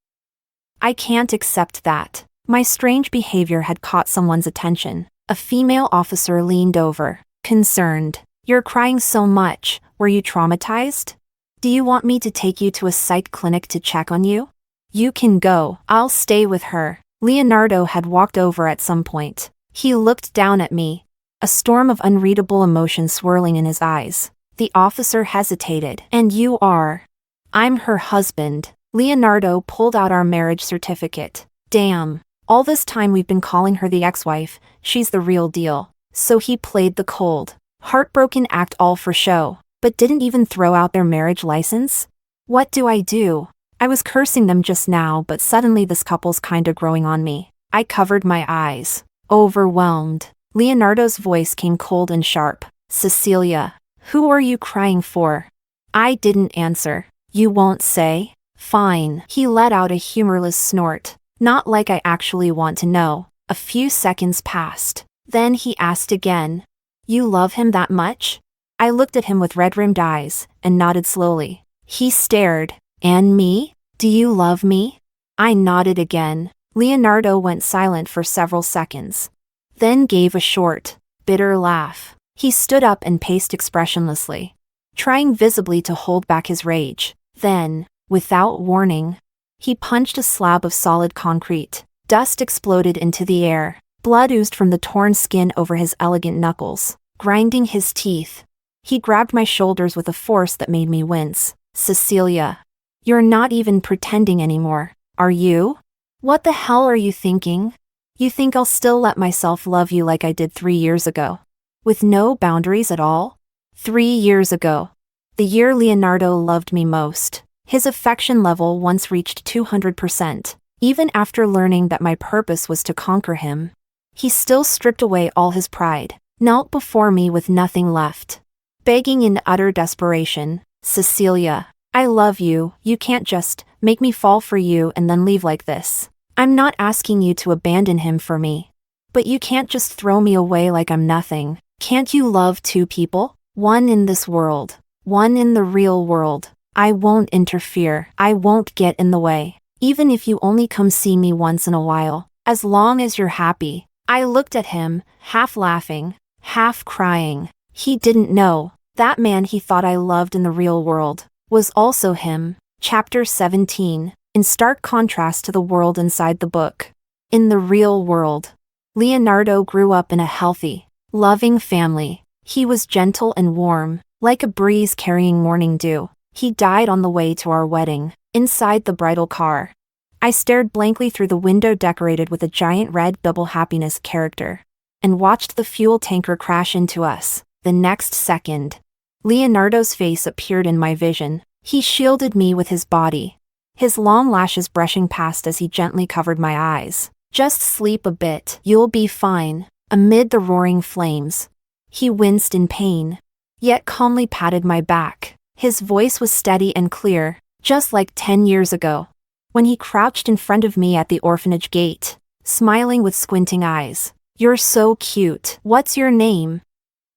can't accept that. My strange behavior had caught someone's attention. A female officer leaned over, concerned. You're crying so much, were you traumatized? Do you want me to take you to a psych clinic to check on you? You can go, I'll stay with her. Leonardo had walked over at some point. He looked down at me, a storm of unreadable emotion swirling in his eyes. The officer hesitated. And you are? I'm her husband. Leonardo pulled out our marriage certificate. Damn. All this time we've been calling her the ex-wife, she's the real deal. So he played the cold, heartbroken act all for show, but didn't even throw out their marriage license? What do I do? I was cursing them just now, but suddenly this couple's kinda growing on me. I covered my eyes, overwhelmed. Leonardo's voice came cold and sharp. Cecilia, who are you crying for? I didn't answer. You won't say? Fine. He let out a humorless snort. Not like I actually want to know. A few seconds passed. Then he asked again. You love him that much? I looked at him with red-rimmed eyes, and nodded slowly. He stared. And me? Do you love me? I nodded again. Leonardo went silent for several seconds. Then gave a short, bitter laugh. He stood up and paced expressionlessly, trying visibly to hold back his rage. Then, without warning, he punched a slab of solid concrete. Dust exploded into the air. Blood oozed from the torn skin over his elegant knuckles, grinding his teeth. He grabbed my shoulders with a force that made me wince. Cecilia, you're not even pretending anymore, are you? What the hell are you thinking? You think I'll still let myself love you like I did 3 years ago? With no boundaries at all? 3 years ago. The year Leonardo loved me most. His affection level once reached 200%. Even after learning that my purpose was to conquer him, he still stripped away all his pride, knelt before me with nothing left, begging in utter desperation, Cecilia, I love you, you can't just make me fall for you and then leave like this. I'm not asking you to abandon him for me. But you can't just throw me away like I'm nothing. Can't you love 2 people? One in this world, one in the real world. I won't interfere. I won't get in the way. Even if you only come see me once in a while, as long as you're happy. I looked at him, half laughing, half crying. He didn't know. That man he thought I loved in the real world was also him. Chapter 17, in stark contrast to the world inside the book. In the real world, Leonardo grew up in a healthy, loving family. He was gentle and warm, like a breeze carrying morning dew. He died on the way to our wedding, inside the bridal car. I stared blankly through the window decorated with a giant red double happiness character, and watched the fuel tanker crash into us. The next second, Leonardo's face appeared in my vision. He shielded me with his body, his long lashes brushing past as he gently covered my eyes. Just sleep a bit, you'll be fine. Amid the roaring flames, he winced in pain, yet calmly patted my back. His voice was steady and clear, just like 10 years ago, when he crouched in front of me at the orphanage gate, smiling with squinting eyes. You're so cute. What's your name?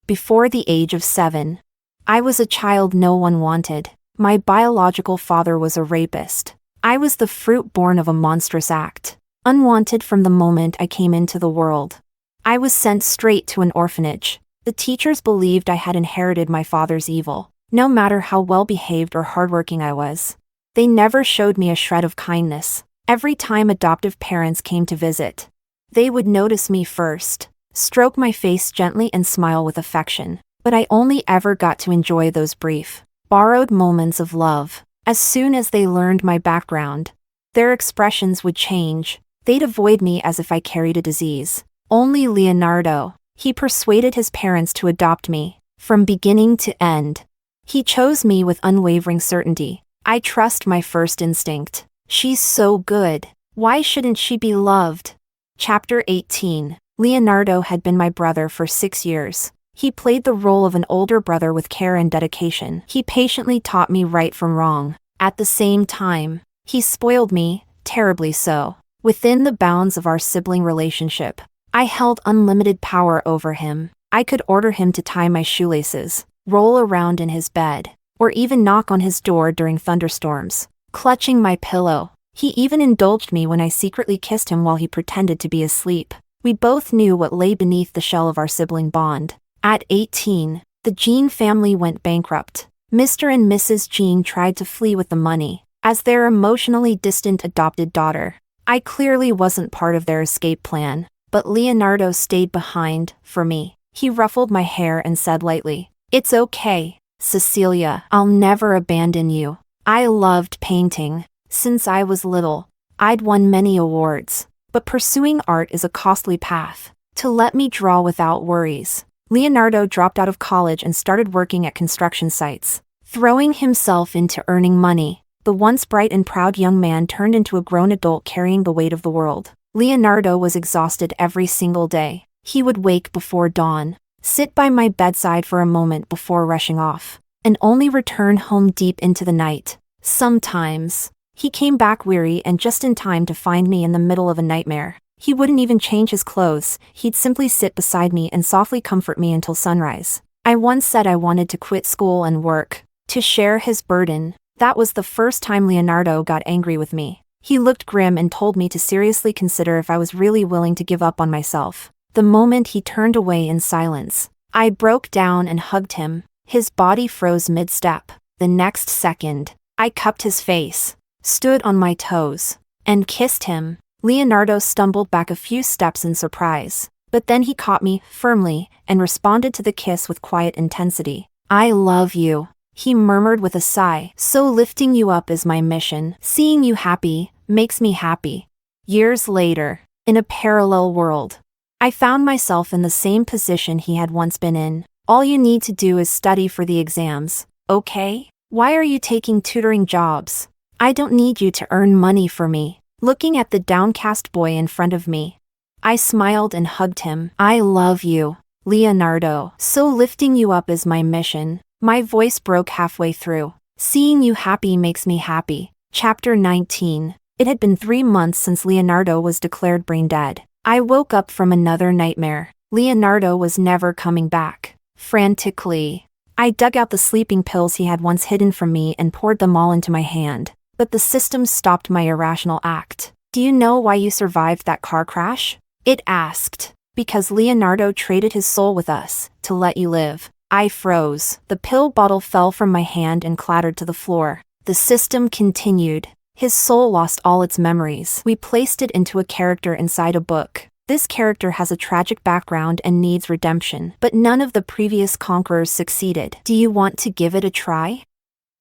Before the age of 7, I was a child no one wanted. My biological father was a rapist. I was the fruit born of a monstrous act, unwanted from the moment I came into the world. I was sent straight to an orphanage. The teachers believed I had inherited my father's evil, no matter how well-behaved or hardworking I was. They never showed me a shred of kindness. Every time adoptive parents came to visit, they would notice me first, stroke my face gently and smile with affection. But I only ever got to enjoy those brief, borrowed moments of love. As soon as they learned my background, their expressions would change. They'd avoid me as if I carried a disease, Only Leonardo. He persuaded his parents to adopt me, from beginning to end. He chose me with unwavering certainty. I trust my first instinct. She's so good. Why shouldn't she be loved? Chapter 18. Leonardo had been my brother for 6 years. He played the role of an older brother with care and dedication. He patiently taught me right from wrong. At the same time, he spoiled me, terribly so. Within the bounds of our sibling relationship, I held unlimited power over him. I could order him to tie my shoelaces, roll around in his bed, or even knock on his door during thunderstorms, clutching my pillow. He even indulged me when I secretly kissed him while he pretended to be asleep. We both knew what lay beneath the shell of our sibling bond. At 18, the Jean family went bankrupt. Mr. and Mrs. Jean tried to flee with the money. As their emotionally distant adopted daughter, I clearly wasn't part of their escape plan, but Leonardo stayed behind, for me. He ruffled my hair and said lightly, "It's okay, Cecilia, I'll never abandon you." I loved painting. Since I was little, I'd won many awards, but pursuing art is a costly path. To let me draw without worries, Leonardo dropped out of college and started working at construction sites. Throwing himself into earning money, the once bright and proud young man turned into a grown adult carrying the weight of the world. Leonardo was exhausted every single day. He would wake before dawn, sit by my bedside for a moment before rushing off, and only return home deep into the night. Sometimes, he came back weary and just in time to find me in the middle of a nightmare. He wouldn't even change his clothes, he'd simply sit beside me and softly comfort me until sunrise. I once said I wanted to quit school and work, to share his burden. That was the first time Leonardo got angry with me. He looked grim and told me to seriously consider if I was really willing to give up on myself. The moment he turned away in silence, I broke down and hugged him. His body froze mid-step. The next second, I cupped his face, stood on my toes, and kissed him. Leonardo stumbled back a few steps in surprise, but then he caught me firmly and responded to the kiss with quiet intensity. "I love you," he murmured with a sigh. "So lifting you up is my mission. Seeing you happy makes me happy." Years later, in a parallel world, I found myself in the same position he had once been in. "All you need to do is study for the exams, okay? Why are you taking tutoring jobs? I don't need you to earn money for me." Looking at the downcast boy in front of me, I smiled and hugged him. "I love you, Leonardo. So lifting you up is my mission." My voice broke halfway through. "Seeing you happy makes me happy." Chapter 19. It had been 3 months since Leonardo was declared brain dead. I woke up from another nightmare. Leonardo was never coming back. Frantically, I dug out the sleeping pills he had once hidden from me and poured them all into my hand. But the system stopped my irrational act. "Do you know why you survived that car crash?" it asked. "Because Leonardo traded his soul with us, to let you live." I froze. The pill bottle fell from my hand and clattered to the floor. The system continued. "His soul lost all its memories. We placed it into a character inside a book. This character has a tragic background and needs redemption, but none of the previous conquerors succeeded. Do you want to give it a try?"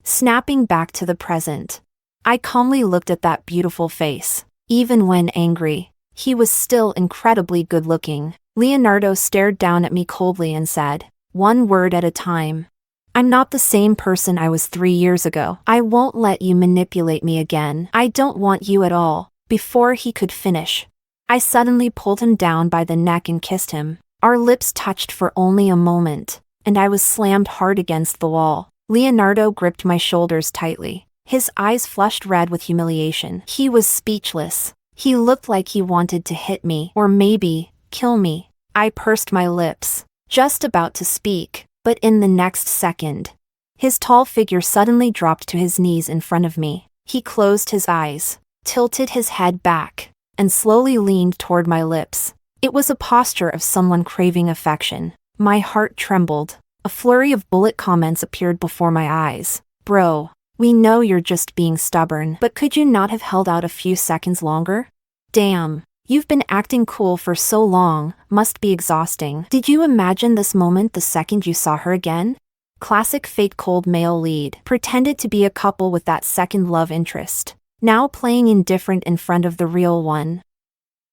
Snapping back to the present, I calmly looked at that beautiful face. Even when angry, he was still incredibly good-looking. Leonardo stared down at me coldly and said, "One word at a time. I'm not the same person I was 3 years ago. I won't let you manipulate me again. I don't want you at all." Before he could finish, I suddenly pulled him down by the neck and kissed him. Our lips touched for only a moment, and I was slammed hard against the wall. Leonardo gripped my shoulders tightly. His eyes flushed red with humiliation. He was speechless. He looked like he wanted to hit me, or maybe kill me. I pursed my lips, just about to speak, but in the next second, his tall figure suddenly dropped to his knees in front of me. He closed his eyes, tilted his head back, and slowly leaned toward my lips. It was a posture of someone craving affection. My heart trembled. A flurry of bullet comments appeared before my eyes. "Bro, we know you're just being stubborn, but could you not have held out a few seconds longer? Damn, you've been acting cool for so long, must be exhausting. Did you imagine this moment the second you saw her again?" Classic fake cold male lead. Pretended to be a couple with that second love interest. Now playing indifferent in front of the real one.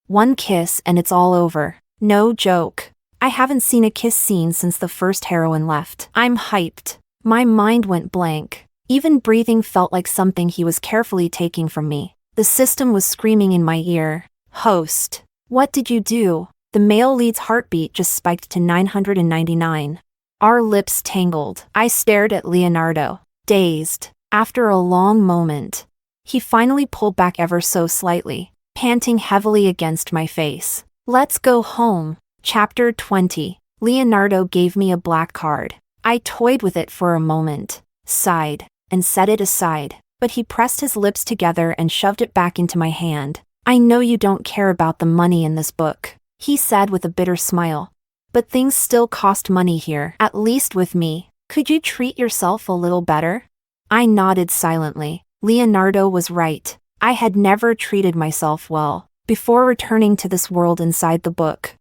One kiss and it's all over. No joke. I haven't seen a kiss scene since the first heroine left. I'm hyped. My mind went blank. Even breathing felt like something he was carefully taking from me. The system was screaming in my ear. Host. What did you do? The male lead's heartbeat just spiked to 999. Our lips tangled. I stared at Leonardo, dazed. After a long moment, he finally pulled back ever so slightly, panting heavily against my face. Let's go home. Chapter 20. Leonardo gave me a black card. I toyed with it for a moment, sighed, and set it aside, but he pressed his lips together and shoved it back into my hand. I know you don't care about the money in this book, he said with a bitter smile. But things still cost money here, at least with me. Could you treat yourself a little better? I nodded silently. Leonardo was right. I had never treated myself well before returning to this world inside the book.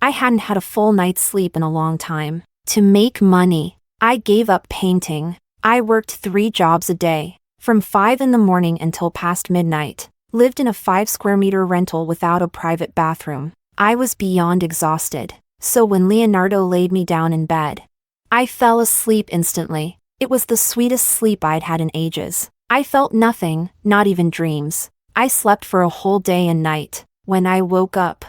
I hadn't had a full night's sleep in a long time. To make money, I gave up painting. I worked 3 jobs a day, from 5 in the morning until past midnight, lived in a 5-square-meter rental without a private bathroom. I was beyond exhausted, so when Leonardo laid me down in bed, I fell asleep instantly. It was the sweetest sleep I'd had in ages. I felt nothing, not even dreams. I slept for a whole day and night. When I woke up,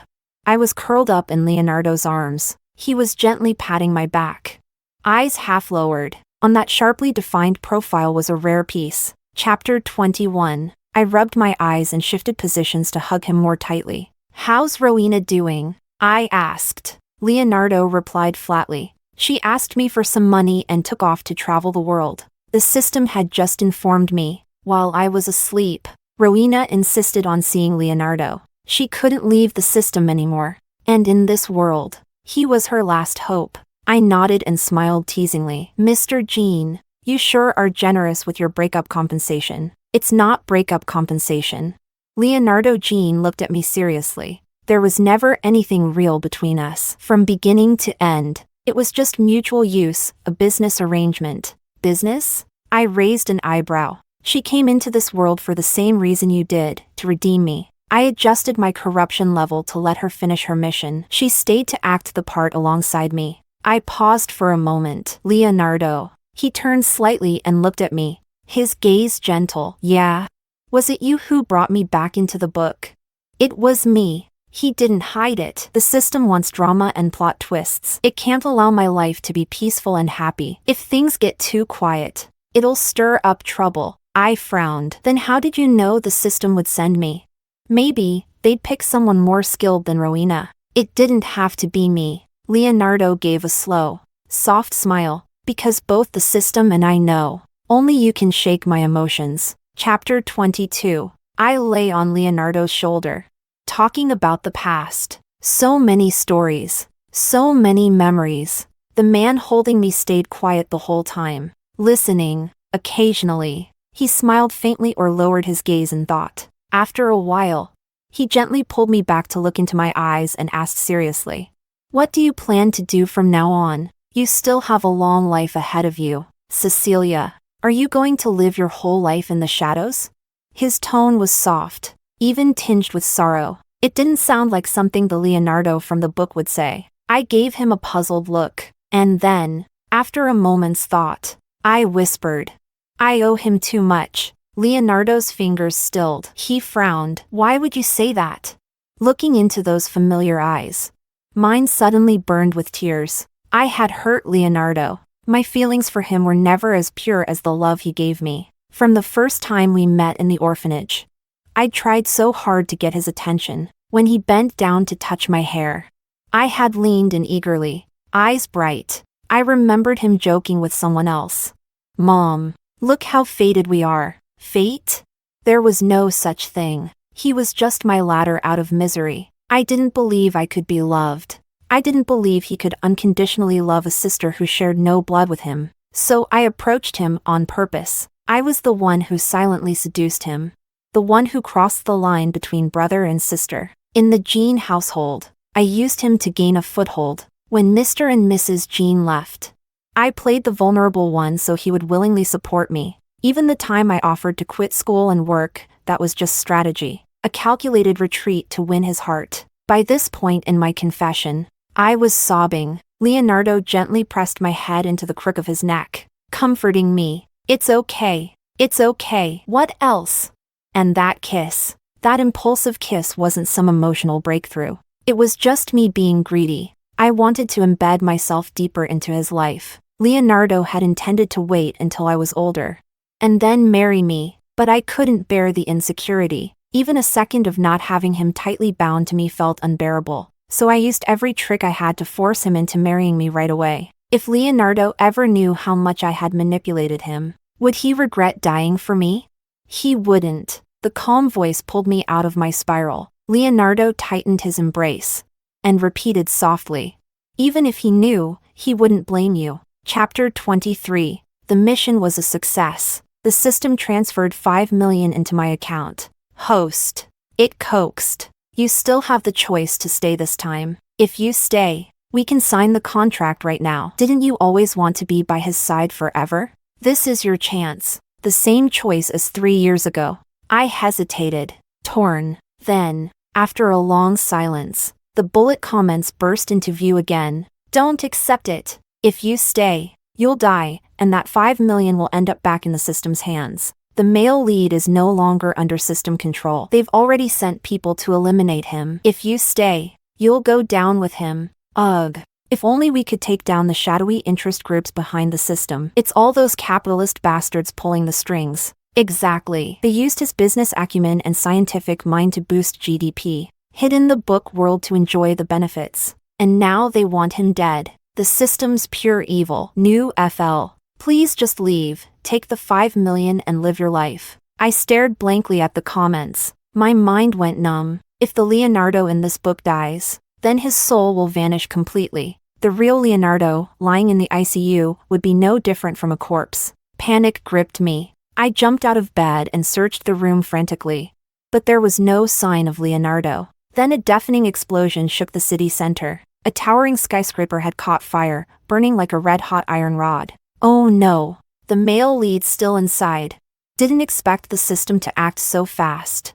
I was curled up in Leonardo's arms. He was gently patting my back. Eyes half lowered. On that sharply defined profile was a rare piece. Chapter 21. I rubbed my eyes and shifted positions to hug him more tightly. How's Rowena doing? I asked. Leonardo replied flatly. She asked me for some money and took off to travel the world. The system had just informed me, while I was asleep. Rowena insisted on seeing Leonardo. She couldn't leave the system anymore. And in this world, he was her last hope. I nodded and smiled teasingly. Mr. Jean, you sure are generous with your breakup compensation. It's not breakup compensation. Leonardo Jean looked at me seriously. There was never anything real between us. From beginning to end, it was just mutual use, a business arrangement. Business? I raised an eyebrow. She came into this world for the same reason you did, to redeem me. I adjusted my corruption level to let her finish her mission. She stayed to act the part alongside me. I paused for a moment. Leonardo. He turned slightly and looked at me, his gaze gentle. Yeah. Was it you who brought me back into the book? It was me. He didn't hide it. The system wants drama and plot twists. It can't allow my life to be peaceful and happy. If things get too quiet, it'll stir up trouble. I frowned. Then how did you know the system would send me? Maybe they'd pick someone more skilled than Rowena. It didn't have to be me. Leonardo gave a slow, soft smile. Because both the system and I know. Only you can shake my emotions. Chapter 22. I lay on Leonardo's shoulder, talking about the past. So many stories. So many memories. The man holding me stayed quiet the whole time, listening, occasionally. He smiled faintly or lowered his gaze in thought. After a while, he gently pulled me back to look into my eyes and asked seriously, "What do you plan to do from now on? You still have a long life ahead of you. Cecilia, are you going to live your whole life in the shadows?" His tone was soft, even tinged with sorrow. It didn't sound like something the Leonardo from the book would say. I gave him a puzzled look, and then, after a moment's thought, I whispered, "I owe him too much." Leonardo's fingers stilled. He frowned. Why would you say that? Looking into those familiar eyes, mine suddenly burned with tears. I had hurt Leonardo. My feelings for him were never as pure as the love he gave me. From the first time we met in the orphanage, I tried so hard to get his attention. When he bent down to touch my hair, I had leaned in eagerly, eyes bright. I remembered him joking with someone else. "Mom, look how fated we are." Fate? There was no such thing. He was just my ladder out of misery. I didn't believe I could be loved. I didn't believe he could unconditionally love a sister who shared no blood with him. So I approached him on purpose. I was the one who silently seduced him. The one who crossed the line between brother and sister. In the Jean household, I used him to gain a foothold. When Mr. and Mrs. Jean left, I played the vulnerable one so he would willingly support me. Even the time I offered to quit school and work, that was just strategy. A calculated retreat to win his heart. By this point in my confession, I was sobbing. Leonardo gently pressed my head into the crook of his neck, comforting me. It's okay. It's okay. What else? And that kiss. That impulsive kiss wasn't some emotional breakthrough. It was just me being greedy. I wanted to embed myself deeper into his life. Leonardo had intended to wait until I was older and then marry me, but I couldn't bear the insecurity. Even a second of not having him tightly bound to me felt unbearable, so I used every trick I had to force him into marrying me right away. If Leonardo ever knew how much I had manipulated him, would he regret dying for me? He wouldn't. The calm voice pulled me out of my spiral. Leonardo tightened his embrace and repeated softly, "Even if he knew, he wouldn't blame you." Chapter 23. The mission was a success. The system transferred 5 million into my account. Host. It coaxed. "You still have the choice to stay this time. If you stay, we can sign the contract right now. Didn't you always want to be by his side forever? This is your chance." The same choice as 3 years ago. I hesitated, torn. Then, after a long silence, the bullet comments burst into view again. "Don't accept it. If you stay, you'll die, and that 5 million will end up back in the system's hands. The male lead is no longer under system control. They've already sent people to eliminate him. If you stay, you'll go down with him." Ugh. If only we could take down the shadowy interest groups behind the system. It's all those capitalist bastards pulling the strings. Exactly. They used his business acumen and scientific mind to boost GDP, hid in the book world to enjoy the benefits. And now they want him dead. The system's pure evil. New FL. Please just leave, take the 5 million and live your life. I stared blankly at the comments. My mind went numb. If the Leonardo in this book dies, then his soul will vanish completely. The real Leonardo, lying in the ICU, would be no different from a corpse. Panic gripped me. I jumped out of bed and searched the room frantically. But there was no sign of Leonardo. Then a deafening explosion shook the city center. A towering skyscraper had caught fire, burning like a red-hot iron rod. Oh no. The male lead still inside. Didn't expect the system to act so fast.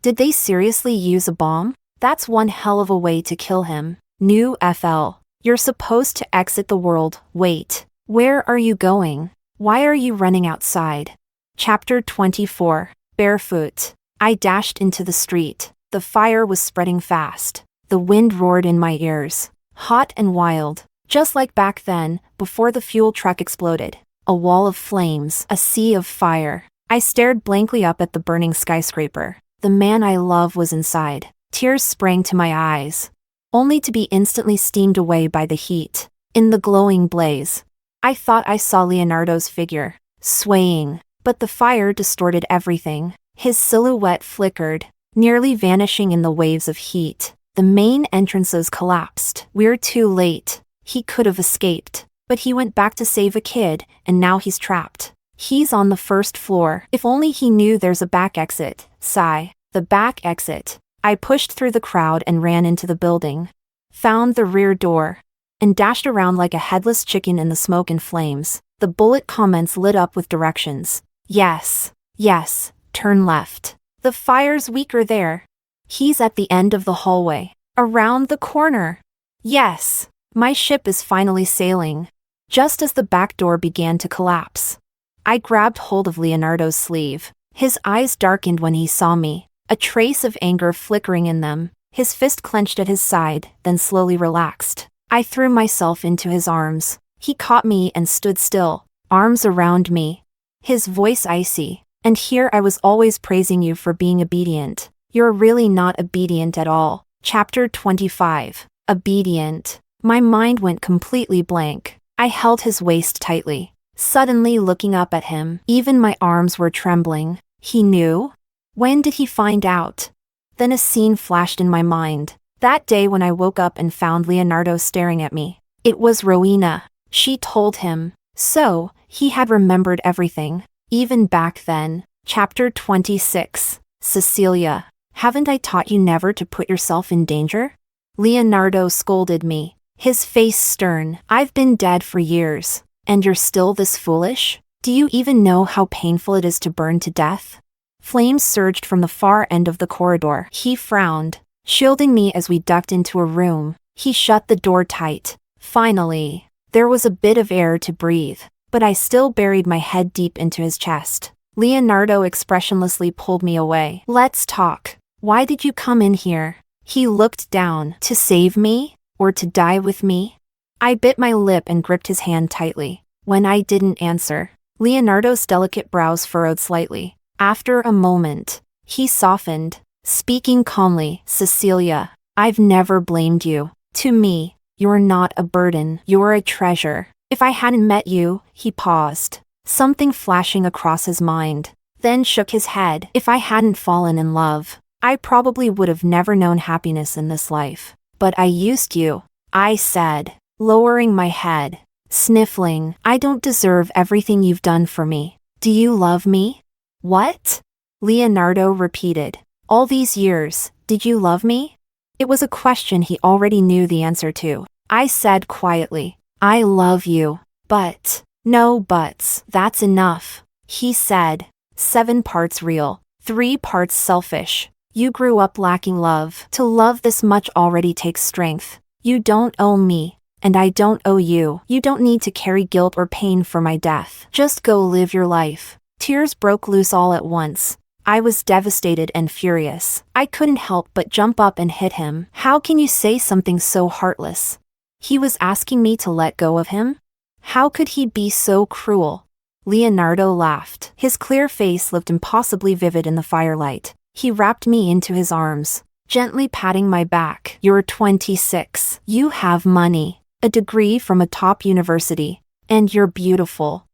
Did they seriously use a bomb? That's one hell of a way to kill him. New FL. You're supposed to exit the world. Wait. Where are you going? Why are you running outside? Chapter 24. Barefoot. I dashed into the street. The fire was spreading fast. The wind roared in my ears. Hot and wild. Just like back then, before the fuel truck exploded. A wall of flames. A sea of fire. I stared blankly up at the burning skyscraper. The man I love was inside. Tears sprang to my eyes, only to be instantly steamed away by the heat. In the glowing blaze, I thought I saw Leonardo's figure, swaying, but the fire distorted everything. His silhouette flickered, nearly vanishing in the waves of heat. The main entrances collapsed. We're too late. He could have escaped, but he went back to save a kid, and now he's trapped. He's on the first floor. If only he knew there's a back exit. Sigh. The back exit. I pushed through the crowd and ran into the building. Found the rear door and dashed around like a headless chicken in the smoke and flames. The bullet comments lit up with directions. Yes, yes, turn left. The fire's weaker there. He's at the end of the hallway. Around the corner. Yes, my ship is finally sailing. Just as the back door began to collapse, I grabbed hold of Leonardo's sleeve. His eyes darkened when he saw me, a trace of anger flickering in them. His fist clenched at his side, then slowly relaxed. I threw myself into his arms. He caught me and stood still, arms around me. His voice icy. "And here I was always praising you for being obedient. You're really not obedient at all." Chapter 25. Obedient. My mind went completely blank. I held his waist tightly, suddenly looking up at him. Even my arms were trembling. He knew? When did he find out? Then a scene flashed in my mind. That day when I woke up and found Leonardo staring at me. It was Rowena. She told him. So, he had remembered everything, even back then. Chapter 26. Cecilia. Haven't I taught you never to put yourself in danger? Leonardo scolded me, his face stern. I've been dead for years, and you're still this foolish? Do you even know how painful it is to burn to death? Flames surged from the far end of the corridor. He frowned. shielding me as we ducked into a room. He shut the door tight. Finally, there was a bit of air to breathe, but I still buried my head deep into his chest. Leonardo expressionlessly pulled me away. Let's talk. Why did you come in here? He looked down. To save me? Or to die with me? I bit my lip and gripped his hand tightly. When I didn't answer, Leonardo's delicate brows furrowed slightly. After a moment, he softened, speaking calmly. Cecilia, I've never blamed you. To me, you're not a burden. You're a treasure. If I hadn't met you, he paused, something flashing across his mind, then shook his head. If I hadn't fallen in love, I probably would have never known happiness in this life. But I used you, I said, lowering my head, sniffling. I don't deserve everything you've done for me. Do you love me? What? Leonardo repeated. All these years, did you love me? It was a question he already knew the answer to. I said quietly, I love you. But, no buts, that's enough. He said, 7 parts real, 3 parts selfish. You grew up lacking love. To love this much already takes strength. You don't owe me, and I don't owe you. You don't need to carry guilt or pain for my death. Just go live your life. Tears broke loose all at once. I was devastated and furious. I couldn't help but jump up and hit him. How can you say something so heartless? He was asking me to let go of him? How could he be so cruel? Leonardo laughed. His clear face looked impossibly vivid in the firelight. He wrapped me into his arms, gently patting my back. You're 26. You have money, a degree from a top university, and you're beautiful.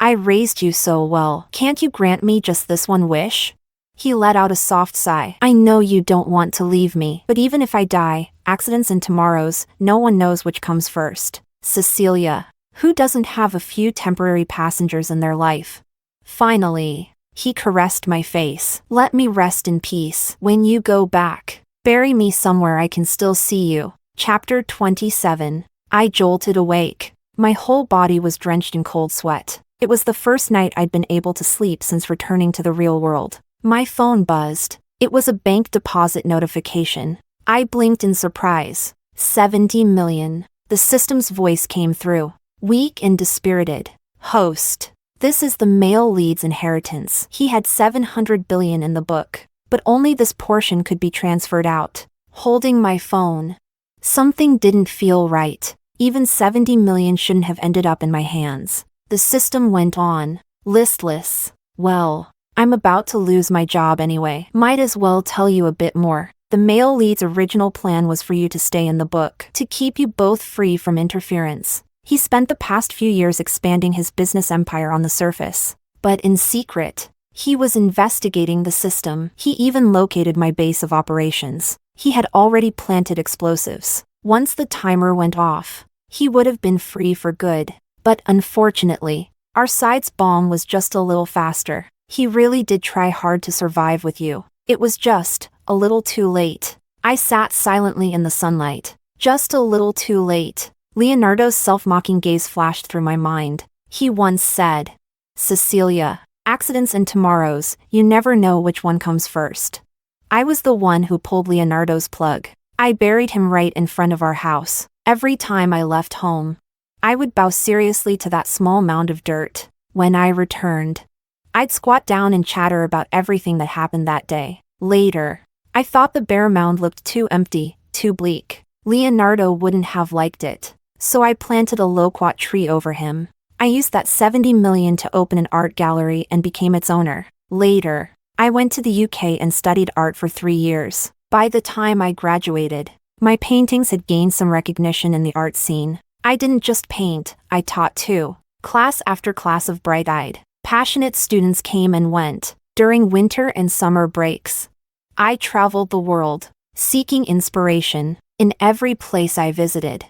I raised you so well. Can't you grant me just this one wish? He let out a soft sigh. I know you don't want to leave me, but even if I die, accidents and tomorrows, no one knows which comes first. Cecilia, who doesn't have a few temporary passengers in their life? Finally, he caressed my face. Let me rest in peace. When you go back, bury me somewhere I can still see you. Chapter 27. I jolted awake. My whole body was drenched in cold sweat. It was the first night I'd been able to sleep since returning to the real world. My phone buzzed. It was a bank deposit notification. I blinked in surprise. 70 million. The system's voice came through, weak and dispirited. Host. This is the male lead's inheritance. He had 700 billion in the book, but only this portion could be transferred out. Holding my phone. Something didn't feel right. Even 70 million shouldn't have ended up in my hands. The system went on, listless. Well, I'm about to lose my job anyway. Might as well tell you a bit more. The male lead's original plan was for you to stay in the book, to keep you both free from interference. He spent the past few years expanding his business empire on the surface. But in secret, he was investigating the system. He even located my base of operations. He had already planted explosives. Once the timer went off, he would have been free for good. But unfortunately, our side's bomb was just a little faster. He really did try hard to survive with you. It was just a little too late. I sat silently in the sunlight. Just a little too late. Leonardo's self-mocking gaze flashed through my mind. He once said, Cecilia, accidents and tomorrows, you never know which one comes first. I was the one who pulled Leonardo's plug. I buried him right in front of our house. Every time I left home, I would bow seriously to that small mound of dirt. When I returned, I'd squat down and chatter about everything that happened that day. Later, I thought the bare mound looked too empty, too bleak. Leonardo wouldn't have liked it, so I planted a loquat tree over him. I used that 70 million to open an art gallery and became its owner. Later, I went to the UK and studied art for 3 years. By the time I graduated, my paintings had gained some recognition in the art scene. I didn't just paint, I taught too. Class after class of bright-eyed, passionate students came and went. During winter and summer breaks, I traveled the world, seeking inspiration. In every place I visited,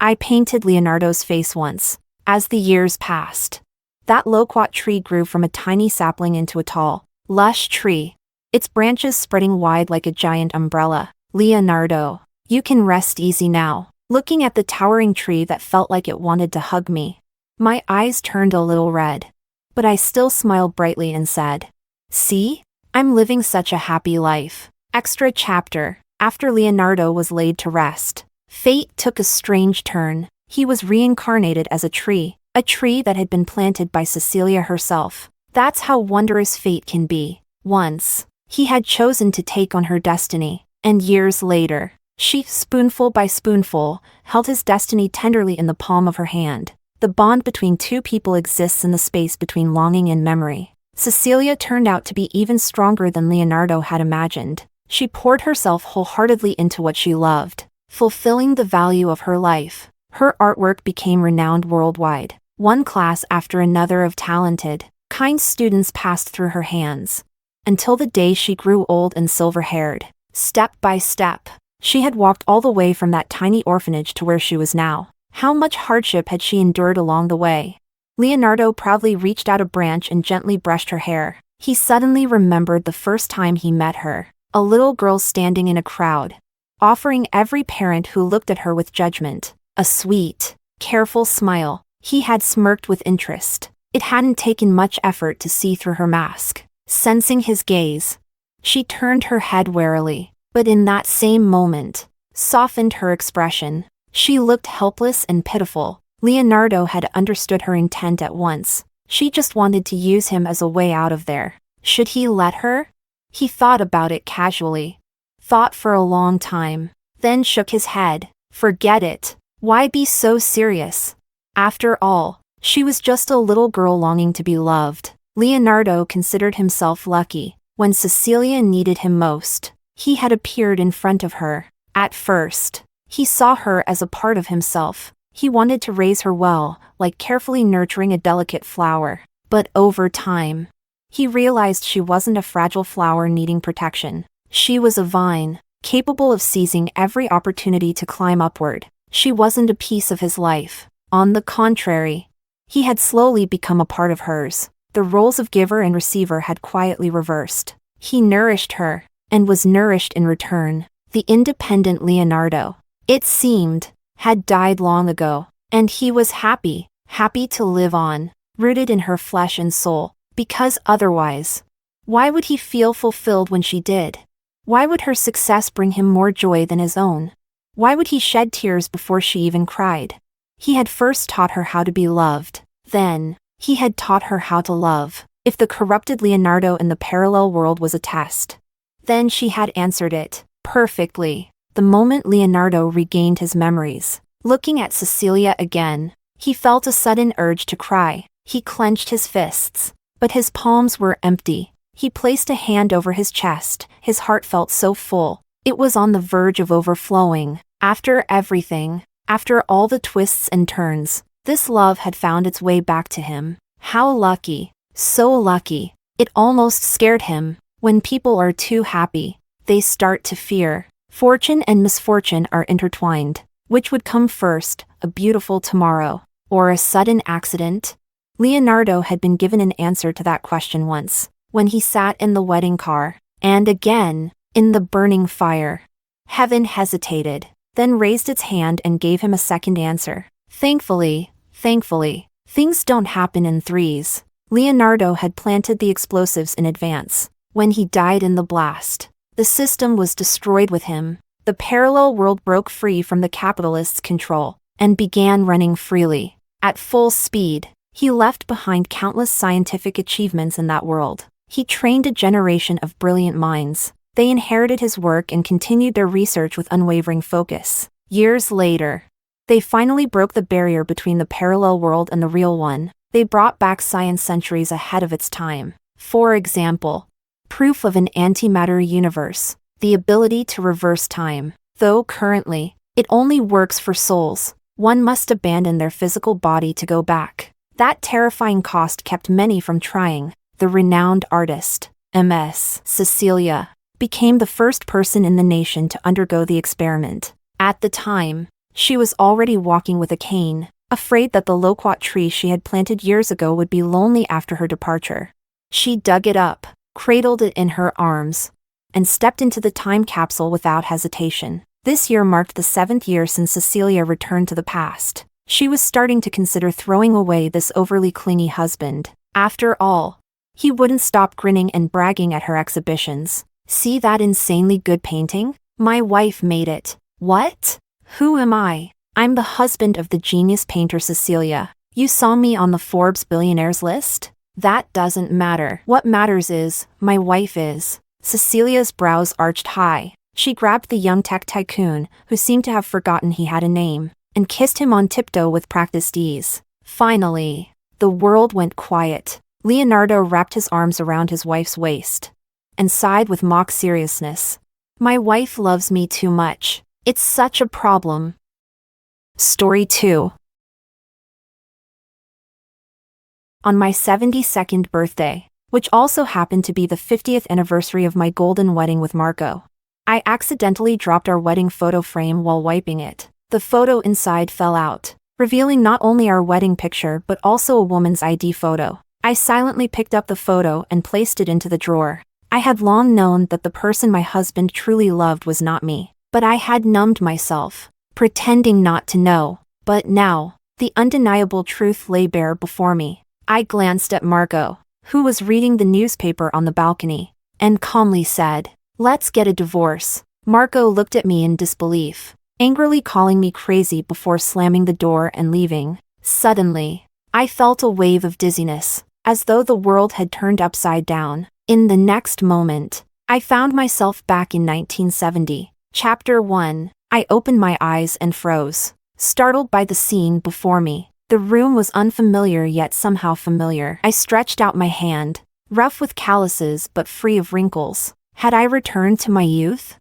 I painted Leonardo's face once. As the years passed, that loquat tree grew from a tiny sapling into a tall, lush tree, its branches spreading wide like a giant umbrella. Leonardo, you can rest easy now. Looking at the towering tree that felt like it wanted to hug me, my eyes turned a little red, but I still smiled brightly and said, See? I'm living such a happy life. Extra chapter. After Leonardo was laid to rest, fate took a strange turn. He was reincarnated as a tree that had been planted by Cecilia herself. That's how wondrous fate can be. Once, he had chosen to take on her destiny, and years later, she, spoonful by spoonful, held his destiny tenderly in the palm of her hand. The bond between two people exists in the space between longing and memory. Cecilia turned out to be even stronger than Leonardo had imagined. She poured herself wholeheartedly into what she loved, fulfilling the value of her life. Her artwork became renowned worldwide. One class after another of talented, kind students passed through her hands, until the day she grew old and silver-haired. Step by step, she had walked all the way from that tiny orphanage to where she was now. How much hardship had she endured along the way? Leonardo proudly reached out a branch and gently brushed her hair. He suddenly remembered the first time he met her, a little girl standing in a crowd, offering every parent who looked at her with judgment a sweet, careful smile. He had smirked with interest. It hadn't taken much effort to see through her mask. Sensing his gaze, she turned her head warily, but in that same moment, softened her expression. She looked helpless and pitiful. Leonardo had understood her intent at once. She just wanted to use him as a way out of there. Should he let her? He thought about it casually. Thought for a long time. Then shook his head. Forget it. Why be so serious? After all, she was just a little girl longing to be loved. Leonardo considered himself lucky. When Cecilia needed him most, he had appeared in front of her. At first, he saw her as a part of himself. He wanted to raise her well, like carefully nurturing a delicate flower. But over time, he realized she wasn't a fragile flower needing protection. She was a vine, capable of seizing every opportunity to climb upward. She wasn't a piece of his life. On the contrary, he had slowly become a part of hers. The roles of giver and receiver had quietly reversed. He nourished her, and was nourished in return. The independent Leonardo, it seemed, had died long ago, and he was happy to live on, rooted in her flesh and soul, because otherwise, why would he feel fulfilled when she did? Why would her success bring him more joy than his own? Why would he shed tears before she even cried? He had first taught her how to be loved. Then, he had taught her how to love. If the corrupted Leonardo in the parallel world was a test, then she had answered it perfectly. The moment Leonardo regained his memories, looking at Cecilia again, he felt a sudden urge to cry. He clenched his fists, but his palms were empty. He placed a hand over his chest. His heart felt so full. It was on the verge of overflowing. After everything, after all the twists and turns, this love had found its way back to him. How lucky, so lucky. It almost scared him. When people are too happy, they start to fear. Fortune and misfortune are intertwined. Which would come first, a beautiful tomorrow, or a sudden accident? Leonardo had been given an answer to that question once, when he sat in the wedding car, and again, in the burning fire. Heaven hesitated, then raised its hand and gave him a second answer. Thankfully, things don't happen in threes. Leonardo had planted the explosives in advance. When he died in the blast, the system was destroyed with him. The parallel world broke free from the capitalists' control, and began running freely. At full speed, he left behind countless scientific achievements in that world. He trained a generation of brilliant minds. They inherited his work and continued their research with unwavering focus. Years later, they finally broke the barrier between the parallel world and the real one. They brought back science centuries ahead of its time. For example, proof of an antimatter universe, the ability to reverse time. Though currently, it only works for souls. One must abandon their physical body to go back. That terrifying cost kept many from trying. The renowned artist, Ms. Cecilia, became the first person in the nation to undergo the experiment. At the time, she was already walking with a cane, afraid that the loquat tree she had planted years ago would be lonely after her departure. She dug it up, cradled it in her arms, and stepped into the time capsule without hesitation. This year marked the 7th year since Cecilia returned to the past. She was starting to consider throwing away this overly clingy husband. After all, he wouldn't stop grinning and bragging at her exhibitions. See that insanely good painting? My wife made it. What? Who am I? I'm the husband of the genius painter Cecilia. You saw me on the Forbes billionaires list? That doesn't matter. What matters is, my wife is. Cecilia's brows arched high. She grabbed the young tech tycoon, who seemed to have forgotten he had a name, and kissed him on tiptoe with practiced ease. Finally, the world went quiet. Leonardo wrapped his arms around his wife's waist and sighed with mock seriousness. My wife loves me too much. It's such a problem. Story 2. On my 72nd birthday, which also happened to be the 50th anniversary of my golden wedding with Marco, I accidentally dropped our wedding photo frame while wiping it. The photo inside fell out, revealing not only our wedding picture but also a woman's ID photo. I silently picked up the photo and placed it into the drawer. I had long known that the person my husband truly loved was not me, but I had numbed myself, pretending not to know. But now, the undeniable truth lay bare before me. I glanced at Marco, who was reading the newspaper on the balcony, and calmly said, "Let's get a divorce." Marco looked at me in disbelief, angrily calling me crazy before slamming the door and leaving. Suddenly, I felt a wave of dizziness, as though the world had turned upside down. In the next moment, I found myself back in 1970. Chapter 1. I opened my eyes and froze, startled by the scene before me. The room was unfamiliar yet somehow familiar. I stretched out my hand, rough with calluses but free of wrinkles. Had I returned to my youth?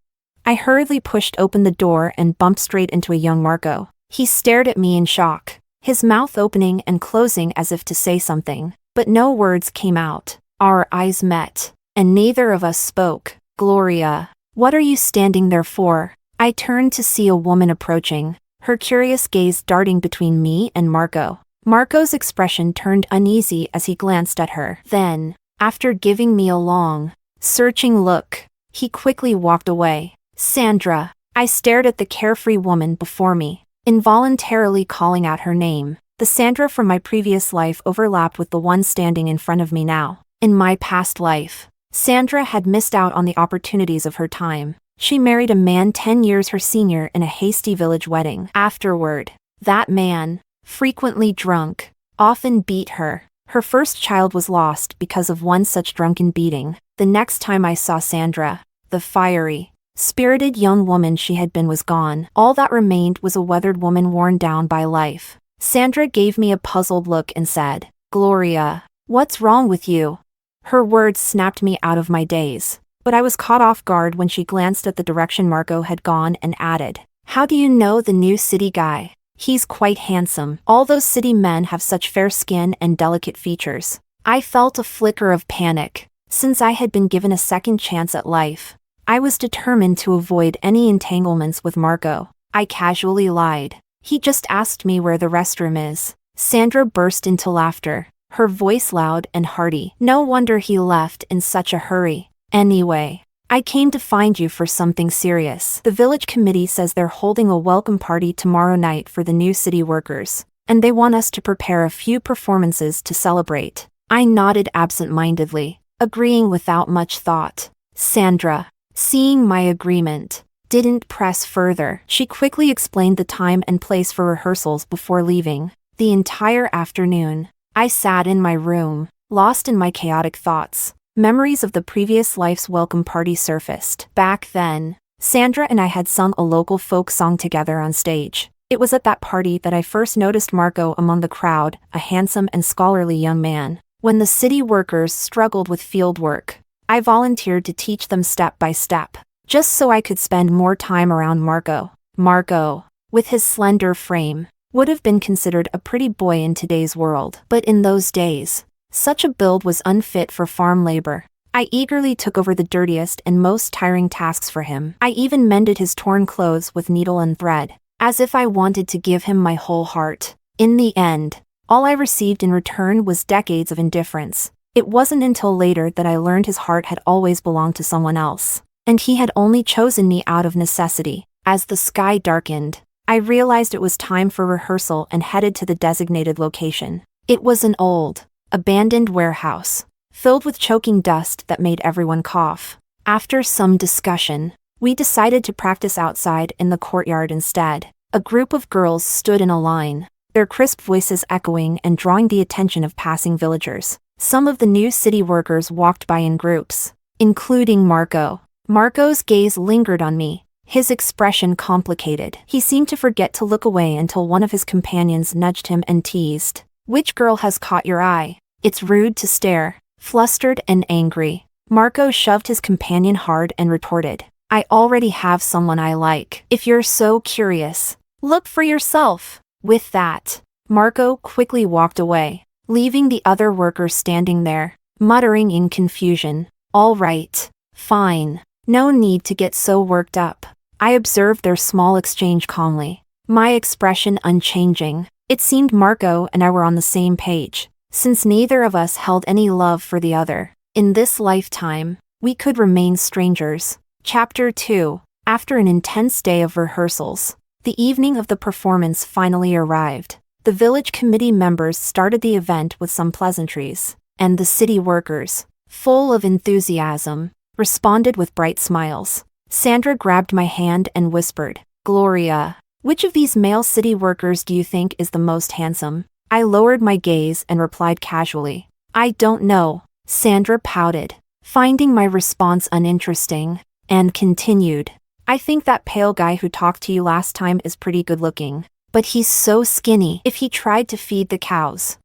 I hurriedly pushed open the door and bumped straight into a young Marco. He stared at me in shock, his mouth opening and closing as if to say something, but no words came out. Our eyes met, and neither of us spoke. "Gloria, what are you standing there for?" I turned to see a woman approaching, her curious gaze darting between me and Marco. Marco's expression turned uneasy as he glanced at her. Then, after giving me a long, searching look, he quickly walked away. "Sandra." I stared at the carefree woman before me, involuntarily calling out her name. The Sandra from my previous life overlapped with the one standing in front of me now. In my past life, Sandra had missed out on the opportunities of her time. She married a man 10 years her senior in a hasty village wedding. Afterward, that man, frequently drunk, often beat her. Her first child was lost because of one such drunken beating. The next time I saw Sandra, the fiery, spirited young woman she had been was gone. All that remained was a weathered woman worn down by life. Sandra gave me a puzzled look and said, "Gloria, what's wrong with you?" Her words snapped me out of my daze, but I was caught off guard when she glanced at the direction Marco had gone and added, "How do you know the new city guy? He's quite handsome. All those city men have such fair skin and delicate features." I felt a flicker of panic. Since I had been given a second chance at life, I was determined to avoid any entanglements with Marco. I casually lied. "He just asked me where the restroom is." Sandra burst into laughter, her voice loud and hearty. "No wonder he left in such a hurry. Anyway, I came to find you for something serious. The village committee says they're holding a welcome party tomorrow night for the new city workers, and they want us to prepare a few performances to celebrate." I nodded absent-mindedly, agreeing without much thought. Sandra, seeing my agreement, didn't press further. She quickly explained the time and place for rehearsals before leaving. The entire afternoon, I sat in my room, lost in my chaotic thoughts. Memories of the previous life's welcome party surfaced. Back then, Sandra and I had sung a local folk song together on stage. It was at that party that I first noticed Marco among the crowd, a handsome and scholarly young man. When the city workers struggled with field work, I volunteered to teach them step by step, just so I could spend more time around Marco. Marco, with his slender frame, would have been considered a pretty boy in today's world. But in those days, such a build was unfit for farm labor. I eagerly took over the dirtiest and most tiring tasks for him. I even mended his torn clothes with needle and thread, as if I wanted to give him my whole heart. In the end, all I received in return was decades of indifference. It wasn't until later that I learned his heart had always belonged to someone else, and he had only chosen me out of necessity. As the sky darkened, I realized it was time for rehearsal and headed to the designated location. It was an old, abandoned warehouse, filled with choking dust that made everyone cough. After some discussion, We decided to practice outside in the courtyard instead. A group of girls stood in a line, their crisp voices echoing and drawing the attention of passing villagers. Some of the new city workers walked by in groups, including Marco. Marco's gaze lingered on me, his expression complicated. He seemed to forget to look away until one of his companions nudged him and teased. "Which girl has caught your eye? It's rude to stare." Flustered and angry, Marco shoved his companion hard and retorted, "I already have someone I like. If you're so curious, look for yourself." With that, Marco quickly walked away, leaving the other workers standing there, muttering in confusion. "All right, fine. No need to get so worked up." I observed their small exchange calmly, my expression unchanging. It seemed Marco and I were on the same page, since neither of us held any love for the other. In this lifetime, we could remain strangers. Chapter 2. After an intense day of rehearsals, the evening of the performance finally arrived. The village committee members started the event with some pleasantries, and the city workers, full of enthusiasm, responded with bright smiles. Sandra grabbed my hand and whispered, "Gloria, which of these male city workers do you think is the most handsome?" I lowered my gaze and replied casually, "I don't know." Sandra pouted, finding my response uninteresting, and continued, "I think that pale guy who talked to you last time is pretty good looking, but he's so skinny. If he tried to feed the cows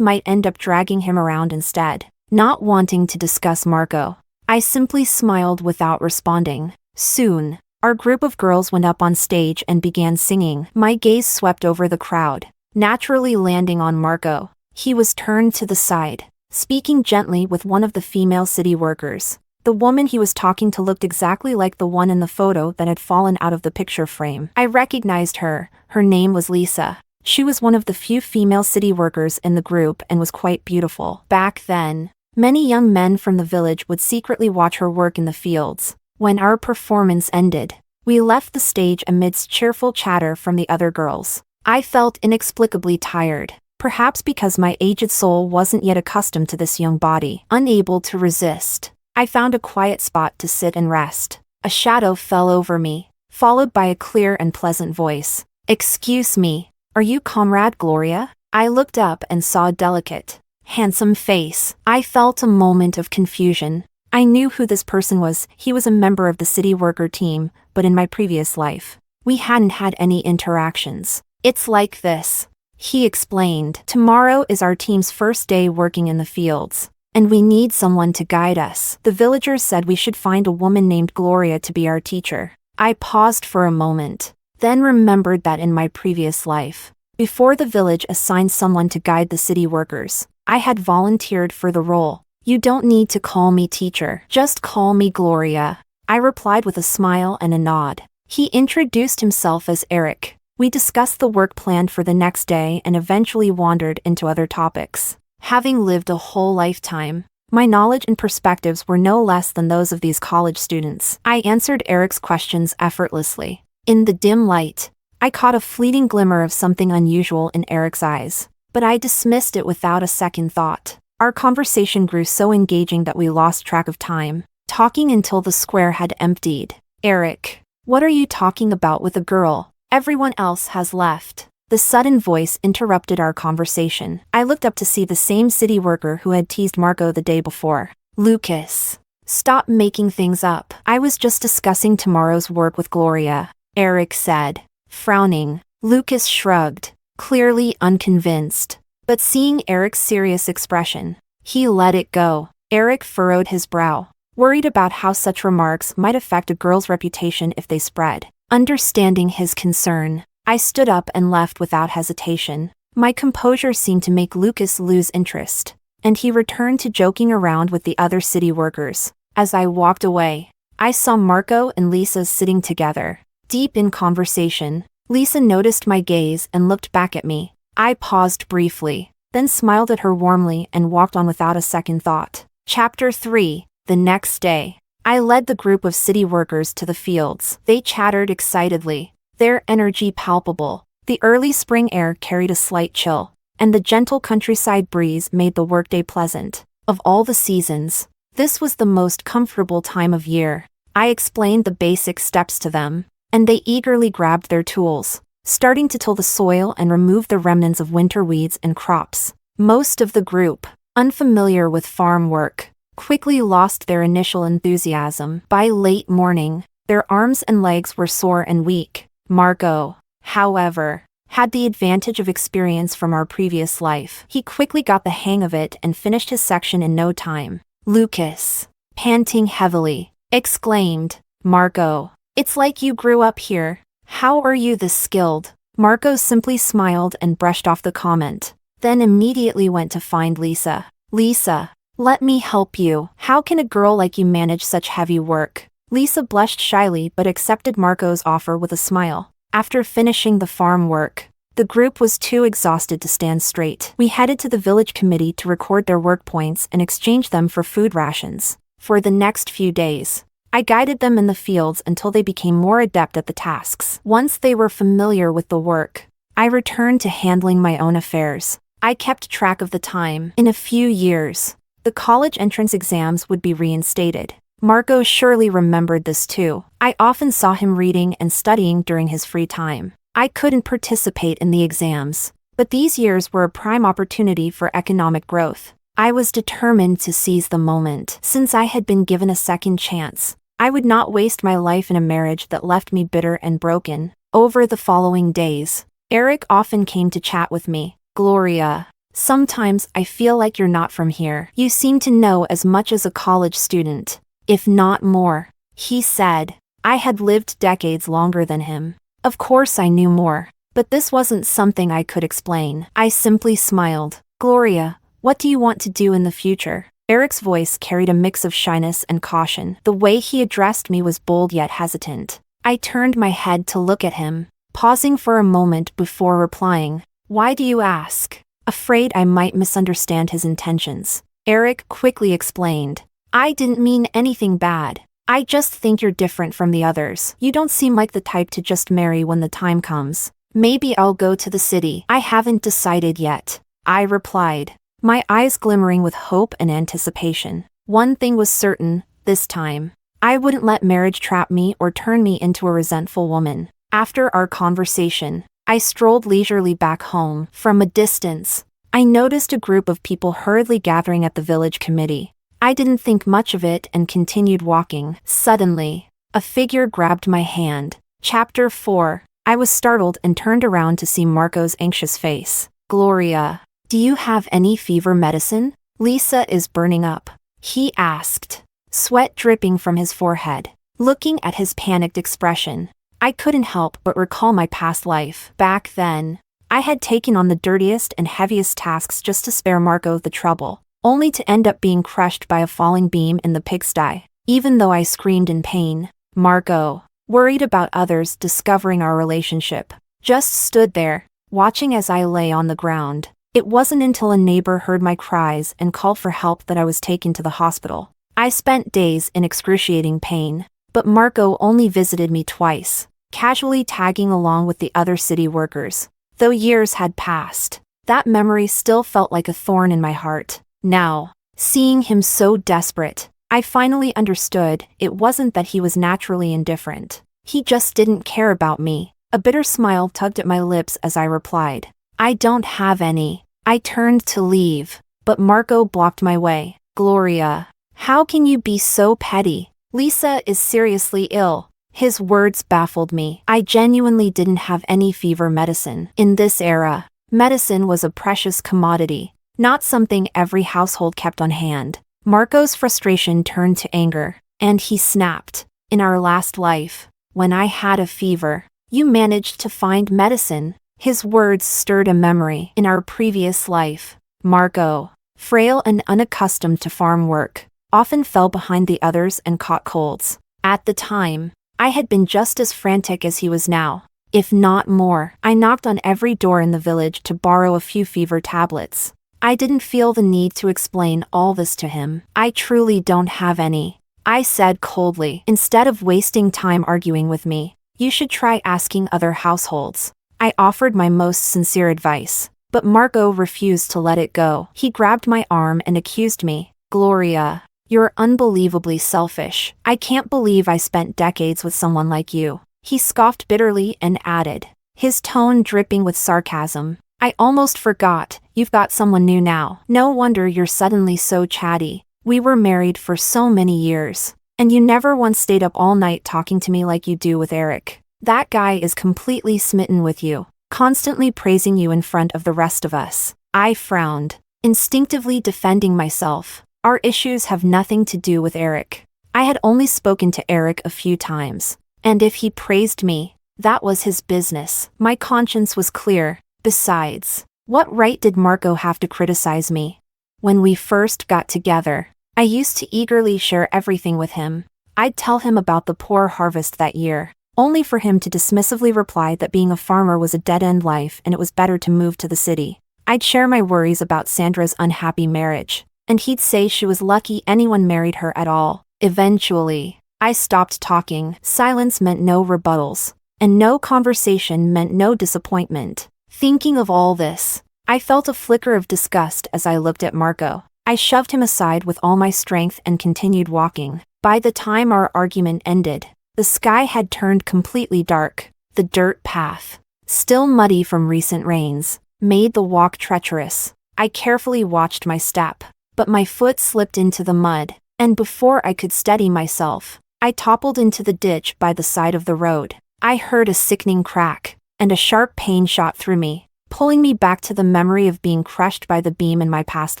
might end up dragging him around instead." Not wanting to discuss Marco, I simply smiled without responding. Soon, our group of girls went up on stage and began singing. My gaze swept over the crowd, naturally landing on Marco. He was turned to the side, speaking gently with one of the female city workers. The woman he was talking to looked exactly like the one in the photo that had fallen out of the picture frame. I recognized her. Her name was Lisa. She was one of the few female city workers in the group and was quite beautiful. Back then, many young men from the village would secretly watch her work in the fields. When our performance ended, we left the stage amidst cheerful chatter from the other girls. I felt inexplicably tired, perhaps because my aged soul wasn't yet accustomed to this young body. Unable to resist, I found a quiet spot to sit and rest. A shadow fell over me, followed by a clear and pleasant voice. "Excuse me, are you Comrade Gloria?" I looked up and saw a delicate, handsome face. I felt a moment of confusion. I knew who this person was. He was a member of the city worker team, but in my previous life, we hadn't had any interactions. "It's like this," he explained. "Tomorrow is our team's first day working in the fields, and we need someone to guide us. The villagers said we should find a woman named Gloria to be our teacher." I paused for a moment, then remembered that in my previous life, before the village assigned someone to guide the city workers, I had volunteered for the role. "You don't need to call me teacher, just call me Gloria," I replied with a smile and a nod. He introduced himself as Eric. We discussed the work planned for the next day and eventually wandered into other topics. Having lived a whole lifetime, my knowledge and perspectives were no less than those of these college students. I answered Eric's questions effortlessly. In the dim light, I caught a fleeting glimmer of something unusual in Eric's eyes, but I dismissed it without a second thought. Our conversation grew so engaging that we lost track of time, talking until the square had emptied. "Eric, what are you talking about with a girl? Everyone else has left." The sudden voice interrupted our conversation. I looked up to see the same city worker who had teased Marco the day before. "Lucas, stop making things up. I was just discussing tomorrow's work with Gloria," Eric said, frowning. Lucas shrugged, clearly unconvinced. But seeing Eric's serious expression, he let it go. Eric furrowed his brow, worried about how such remarks might affect a girl's reputation if they spread. Understanding his concern, I stood up and left without hesitation. My composure seemed to make Lucas lose interest, and he returned to joking around with the other city workers. As I walked away, I saw Marco and Lisa sitting together, deep in conversation. Lisa noticed my gaze and looked back at me. I paused briefly, then smiled at her warmly and walked on without a second thought. Chapter 3. The next day, I led the group of city workers to the fields. They chattered excitedly, their energy palpable. The early spring air carried a slight chill, and the gentle countryside breeze made the workday pleasant. Of all the seasons, this was the most comfortable time of year. I explained the basic steps to them, and they eagerly grabbed their tools, starting to till the soil and remove the remnants of winter weeds and crops. Most of the group, unfamiliar with farm work, quickly lost their initial enthusiasm. By late morning, their arms and legs were sore and weak. Marco, however, had the advantage of experience from our previous life. He quickly got the hang of it and finished his section in no time. Lucas, panting heavily, exclaimed, "Marco, it's like you grew up here. How are you this skilled?" Marco simply smiled and brushed off the comment, then immediately went to find Lisa. "Lisa, let me help you. How can a girl like you manage such heavy work?" Lisa blushed shyly but accepted Marco's offer with a smile. After finishing the farm work, the group was too exhausted to stand straight. We headed to the village committee to record their work points and exchange them for food rations. For the next few days, I guided them in the fields until they became more adept at the tasks. Once they were familiar with the work, I returned to handling my own affairs. I kept track of the time. In a few years, the college entrance exams would be reinstated. Marco surely remembered this too. I often saw him reading and studying during his free time. I couldn't participate in the exams, but these years were a prime opportunity for economic growth. I was determined to seize the moment. Since I had been given a second chance, I would not waste my life in a marriage that left me bitter and broken. Over the following days, Eric often came to chat with me. "Gloria, sometimes I feel like you're not from here. You seem to know as much as a college student, if not more," he said. I had lived decades longer than him. Of course I knew more, but this wasn't something I could explain. I simply smiled. "Gloria, what do you want to do in the future?" Eric's voice carried a mix of shyness and caution. The way he addressed me was bold yet hesitant. I turned my head to look at him, pausing for a moment before replying. "Why do you ask?" Afraid I might misunderstand his intentions, Eric quickly explained. "I didn't mean anything bad. I just think you're different from the others. You don't seem like the type to just marry when the time comes. Maybe I'll go to the city. I haven't decided yet," I replied, my eyes glimmering with hope and anticipation. One thing was certain, this time, I wouldn't let marriage trap me or turn me into a resentful woman. After our conversation, I strolled leisurely back home. From a distance, I noticed a group of people hurriedly gathering at the village committee. I didn't think much of it and continued walking. Suddenly, a figure grabbed my hand. Chapter 4. I was startled and turned around to see Marco's anxious face. "Gloria, do you have any fever medicine? Lisa is burning up," he asked, sweat dripping from his forehead. Looking at his panicked expression, I couldn't help but recall my past life. Back then, I had taken on the dirtiest and heaviest tasks just to spare Marco the trouble, only to end up being crushed by a falling beam in the pigsty. Even though I screamed in pain, Marco, worried about others discovering our relationship, just stood there, watching as I lay on the ground. It wasn't until a neighbor heard my cries and called for help that I was taken to the hospital. I spent days in excruciating pain, but Marco only visited me twice, casually tagging along with the other city workers. Though years had passed, that memory still felt like a thorn in my heart. Now, seeing him so desperate, I finally understood it wasn't that he was naturally indifferent. He just didn't care about me. A bitter smile tugged at my lips as I replied, "I don't have any." I turned to leave, but Marco blocked my way. "Gloria, how can you be so petty? Lisa is seriously ill." His words baffled me. I genuinely didn't have any fever medicine. In this era, medicine was a precious commodity, not something every household kept on hand. Marco's frustration turned to anger, and he snapped. "In our last life, when I had a fever, you managed to find medicine." His words stirred a memory. In our previous life, Marco, frail and unaccustomed to farm work, often fell behind the others and caught colds. At the time, I had been just as frantic as he was now, if not more. I knocked on every door in the village to borrow a few fever tablets. I didn't feel the need to explain all this to him. "I truly don't have any," I said coldly. "Instead of wasting time arguing with me, you should try asking other households." I offered my most sincere advice, but Marco refused to let it go. He grabbed my arm and accused me. "Gloria, You're unbelievably selfish. I can't believe I spent decades with someone like you. He scoffed bitterly and added, his tone dripping with sarcasm, I almost forgot, you've got someone new now. No wonder you're suddenly so chatty. We were married for so many years. And you never once stayed up all night talking to me like you do with Eric. That guy is completely smitten with you, constantly praising you in front of the rest of us. I frowned, instinctively defending myself. Our issues have nothing to do with Eric. I had only spoken to Eric a few times. And if he praised me, that was his business. My conscience was clear. Besides, what right did Marco have to criticize me? When we first got together, I used to eagerly share everything with him. I'd tell him about the poor harvest that year, only for him to dismissively reply that being a farmer was a dead-end life and it was better to move to the city. I'd share my worries about Sandra's unhappy marriage, and he'd say she was lucky anyone married her at all. Eventually, I stopped talking. Silence meant no rebuttals, and no conversation meant no disappointment. Thinking of all this, I felt a flicker of disgust as I looked at Marco. I shoved him aside with all my strength and continued walking. By the time our argument ended, the sky had turned completely dark. The dirt path, still muddy from recent rains, made the walk treacherous. I carefully watched my step, but my foot slipped into the mud, and before I could steady myself, I toppled into the ditch by the side of the road. I heard a sickening crack, and a sharp pain shot through me, pulling me back to the memory of being crushed by the beam in my past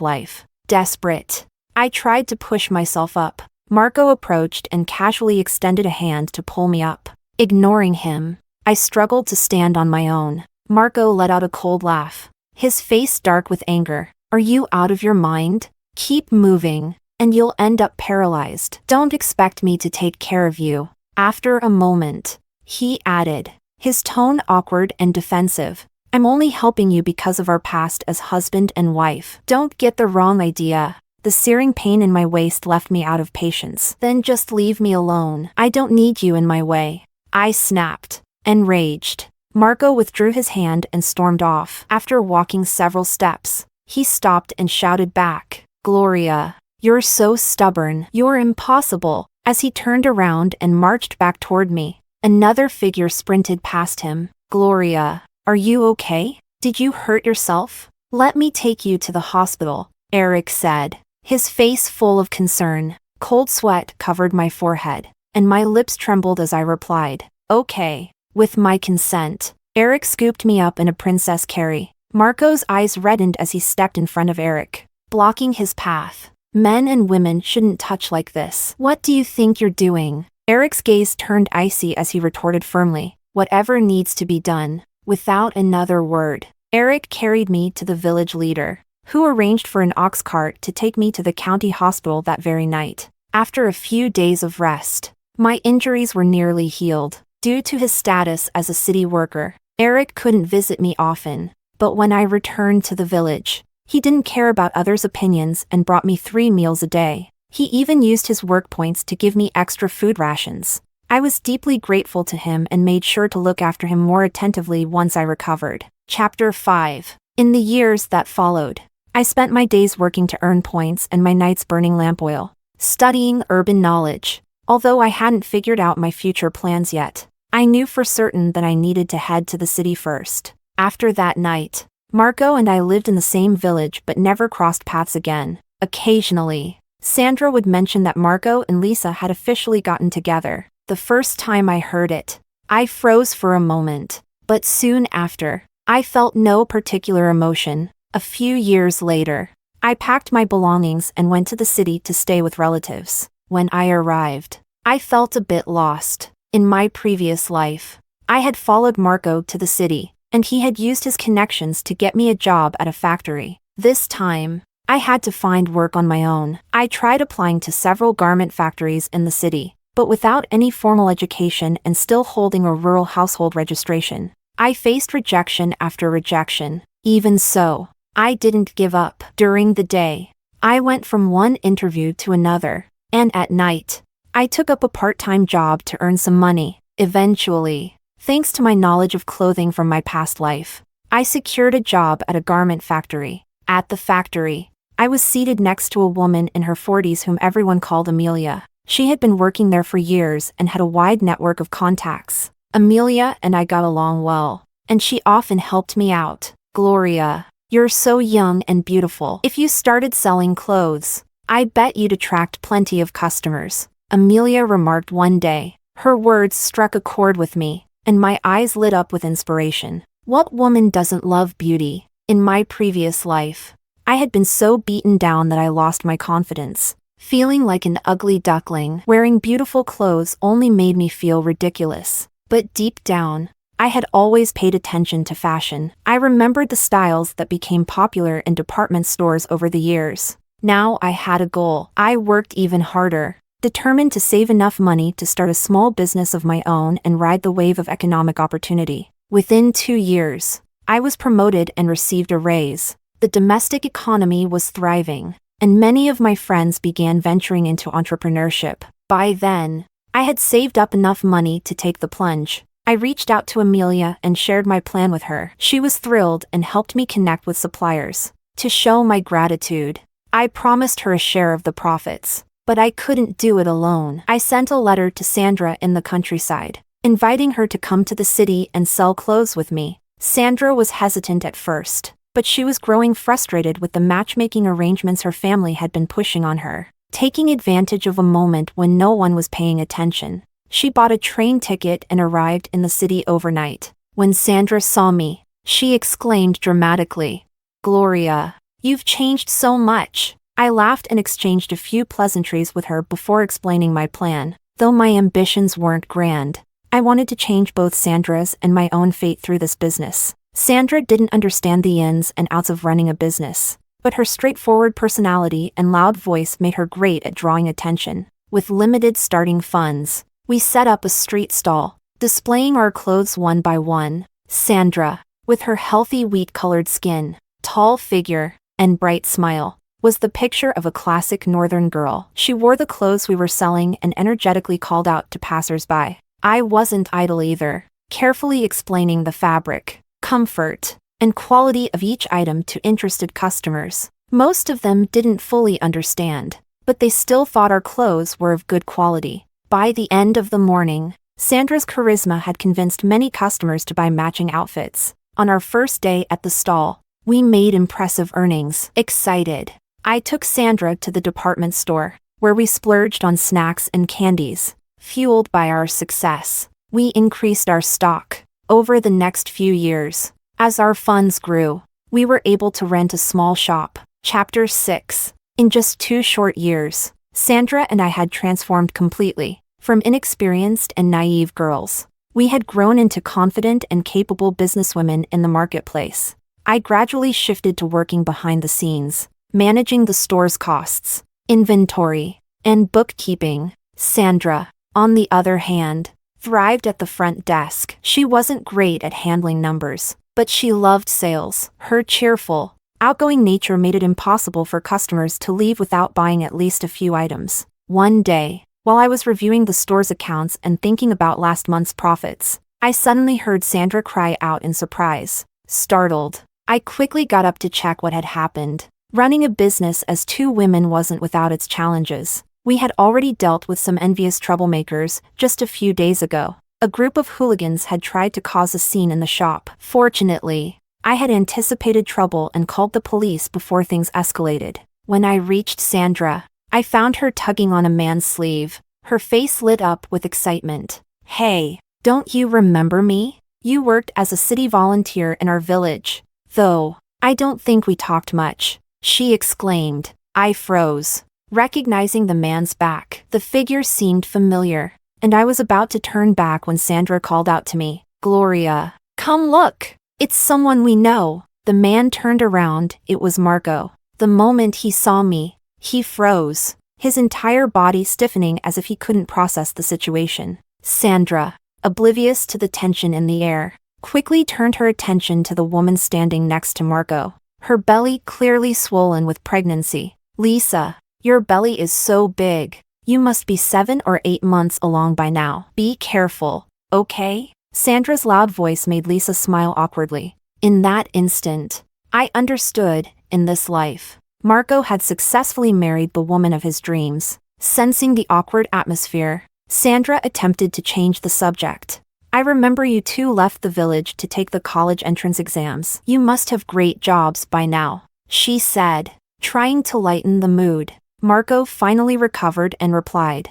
life. Desperate, I tried to push myself up. Marco approached and casually extended a hand to pull me up. Ignoring him, I struggled to stand on my own. Marco let out a cold laugh, his face dark with anger. Are you out of your mind? Keep moving, and you'll end up paralyzed. Don't expect me to take care of you. After a moment, he added, his tone awkward and defensive. I'm only helping you because of our past as husband and wife. Don't get the wrong idea. The searing pain in my waist left me out of patience. Then just leave me alone. I don't need you in my way. I snapped, enraged. Marco withdrew his hand and stormed off. After walking several steps, he stopped and shouted back, Gloria, you're so stubborn. You're impossible. As he turned around and marched back toward me, another figure sprinted past him. Gloria, are you okay? Did you hurt yourself? Let me take you to the hospital, Eric said, his face full of concern. Cold sweat covered my forehead, and my lips trembled as I replied, okay, with my consent. Eric scooped me up in a princess carry. Marco's eyes reddened as he stepped in front of Eric, blocking his path. Men and women shouldn't touch like this. What do you think you're doing? Eric's gaze turned icy as he retorted firmly, whatever needs to be done. Without another word, Eric carried me to the village leader, who arranged for an ox cart to take me to the county hospital that very night. After a few days of rest, my injuries were nearly healed. Due to his status as a city worker, Eric couldn't visit me often, but when I returned to the village, he didn't care about others' opinions and brought me 3 meals a day. He even used his work points to give me extra food rations. I was deeply grateful to him and made sure to look after him more attentively once I recovered. Chapter 5. In the years that followed, I spent my days working to earn points and my nights burning lamp oil, studying urban knowledge. Although I hadn't figured out my future plans yet, I knew for certain that I needed to head to the city first. After that night, Marco and I lived in the same village but never crossed paths again. Occasionally, Sandra would mention that Marco and Lisa had officially gotten together. The first time I heard it, I froze for a moment, but soon after, I felt no particular emotion. A few years later, I packed my belongings and went to the city to stay with relatives. When I arrived, I felt a bit lost. In my previous life, I had followed Marco to the city, and he had used his connections to get me a job at a factory. This time, I had to find work on my own. I tried applying to several garment factories in the city, but without any formal education and still holding a rural household registration, I faced rejection after rejection. Even so, I didn't give up. During the day, I went from one interview to another, and at night, I took up a part-time job to earn some money. Eventually, thanks to my knowledge of clothing from my past life, I secured a job at a garment factory. At the factory, I was seated next to a woman in her 40s whom everyone called Amelia. She had been working there for years and had a wide network of contacts. Amelia and I got along well, and she often helped me out. Gloria, you're so young and beautiful. If you started selling clothes, I bet you'd attract plenty of customers, Amelia remarked one day. Her words struck a chord with me, and my eyes lit up with inspiration. What woman doesn't love beauty? In my previous life, I had been so beaten down that I lost my confidence. Feeling like an ugly duckling, wearing beautiful clothes only made me feel ridiculous. But deep down, I had always paid attention to fashion. I remembered the styles that became popular in department stores over the years. Now I had a goal. I worked even harder, determined to save enough money to start a small business of my own and ride the wave of economic opportunity. Within 2 years, I was promoted and received a raise. The domestic economy was thriving, and many of my friends began venturing into entrepreneurship. By then, I had saved up enough money to take the plunge. I reached out to Amelia and shared my plan with her. She was thrilled and helped me connect with suppliers. To show my gratitude, I promised her a share of the profits. But I couldn't do it alone. I sent a letter to Sandra in the countryside, inviting her to come to the city and sell clothes with me. Sandra was hesitant at first, but she was growing frustrated with the matchmaking arrangements her family had been pushing on her. Taking advantage of a moment when no one was paying attention, she bought a train ticket and arrived in the city overnight. When Sandra saw me, she exclaimed dramatically, "Gloria, you've changed so much." I laughed and exchanged a few pleasantries with her before explaining my plan. Though my ambitions weren't grand, I wanted to change both Sandra's and my own fate through this business. Sandra didn't understand the ins and outs of running a business, but her straightforward personality and loud voice made her great at drawing attention. With limited starting funds, we set up a street stall, displaying our clothes one by one. Sandra, with her healthy wheat-colored skin, tall figure, and bright smile, was the picture of a classic northern girl. She wore the clothes we were selling and energetically called out to passers-by. I wasn't idle either, carefully explaining the fabric, comfort, and quality of each item to interested customers. Most of them didn't fully understand, but they still thought our clothes were of good quality. By the end of the morning, Sandra's charisma had convinced many customers to buy matching outfits. On our first day at the stall, we made impressive earnings. Excited, I took Sandra to the department store, where we splurged on snacks and candies. Fueled by our success, we increased our stock. Over the next few years, as our funds grew, we were able to rent a small shop. Chapter 6. In just 2 short years, Sandra and I had transformed completely. From inexperienced and naive girls, we had grown into confident and capable businesswomen in the marketplace. I gradually shifted to working behind the scenes, managing the store's costs, inventory, and bookkeeping. Sandra, on the other hand, thrived at the front desk. She wasn't great at handling numbers, but she loved sales. Her cheerful, outgoing nature made it impossible for customers to leave without buying at least a few items. One day, while I was reviewing the store's accounts and thinking about last month's profits, I suddenly heard Sandra cry out in surprise. Startled, I quickly got up to check what had happened. Running a business as 2 women wasn't without its challenges. We had already dealt with some envious troublemakers just a few days ago. A group of hooligans had tried to cause a scene in the shop. Fortunately, I had anticipated trouble and called the police before things escalated. When I reached Sandra, I found her tugging on a man's sleeve. Her face lit up with excitement. "Hey, don't you remember me? You worked as a city volunteer in our village. Though, I don't think we talked much," she exclaimed. I froze, recognizing the man's back. The figure seemed familiar, and I was about to turn back when Sandra called out to me, "Gloria, come look! It's someone we know." The man turned around. It was Marco. The moment he saw me, he froze, his entire body stiffening as if he couldn't process the situation. Sandra, oblivious to the tension in the air, quickly turned her attention to the woman standing next to Marco, her belly clearly swollen with pregnancy. "Lisa, your belly is so big. You must be 7 or 8 months along by now. Be careful, okay?" Sandra's loud voice made Lisa smile awkwardly. In that instant, I understood, in this life, Marco had successfully married the woman of his dreams. Sensing the awkward atmosphere, Sandra attempted to change the subject. I remember you two left the village to take the college entrance exams. You must have great jobs by now, she said, trying to lighten the mood. Marco finally recovered and replied,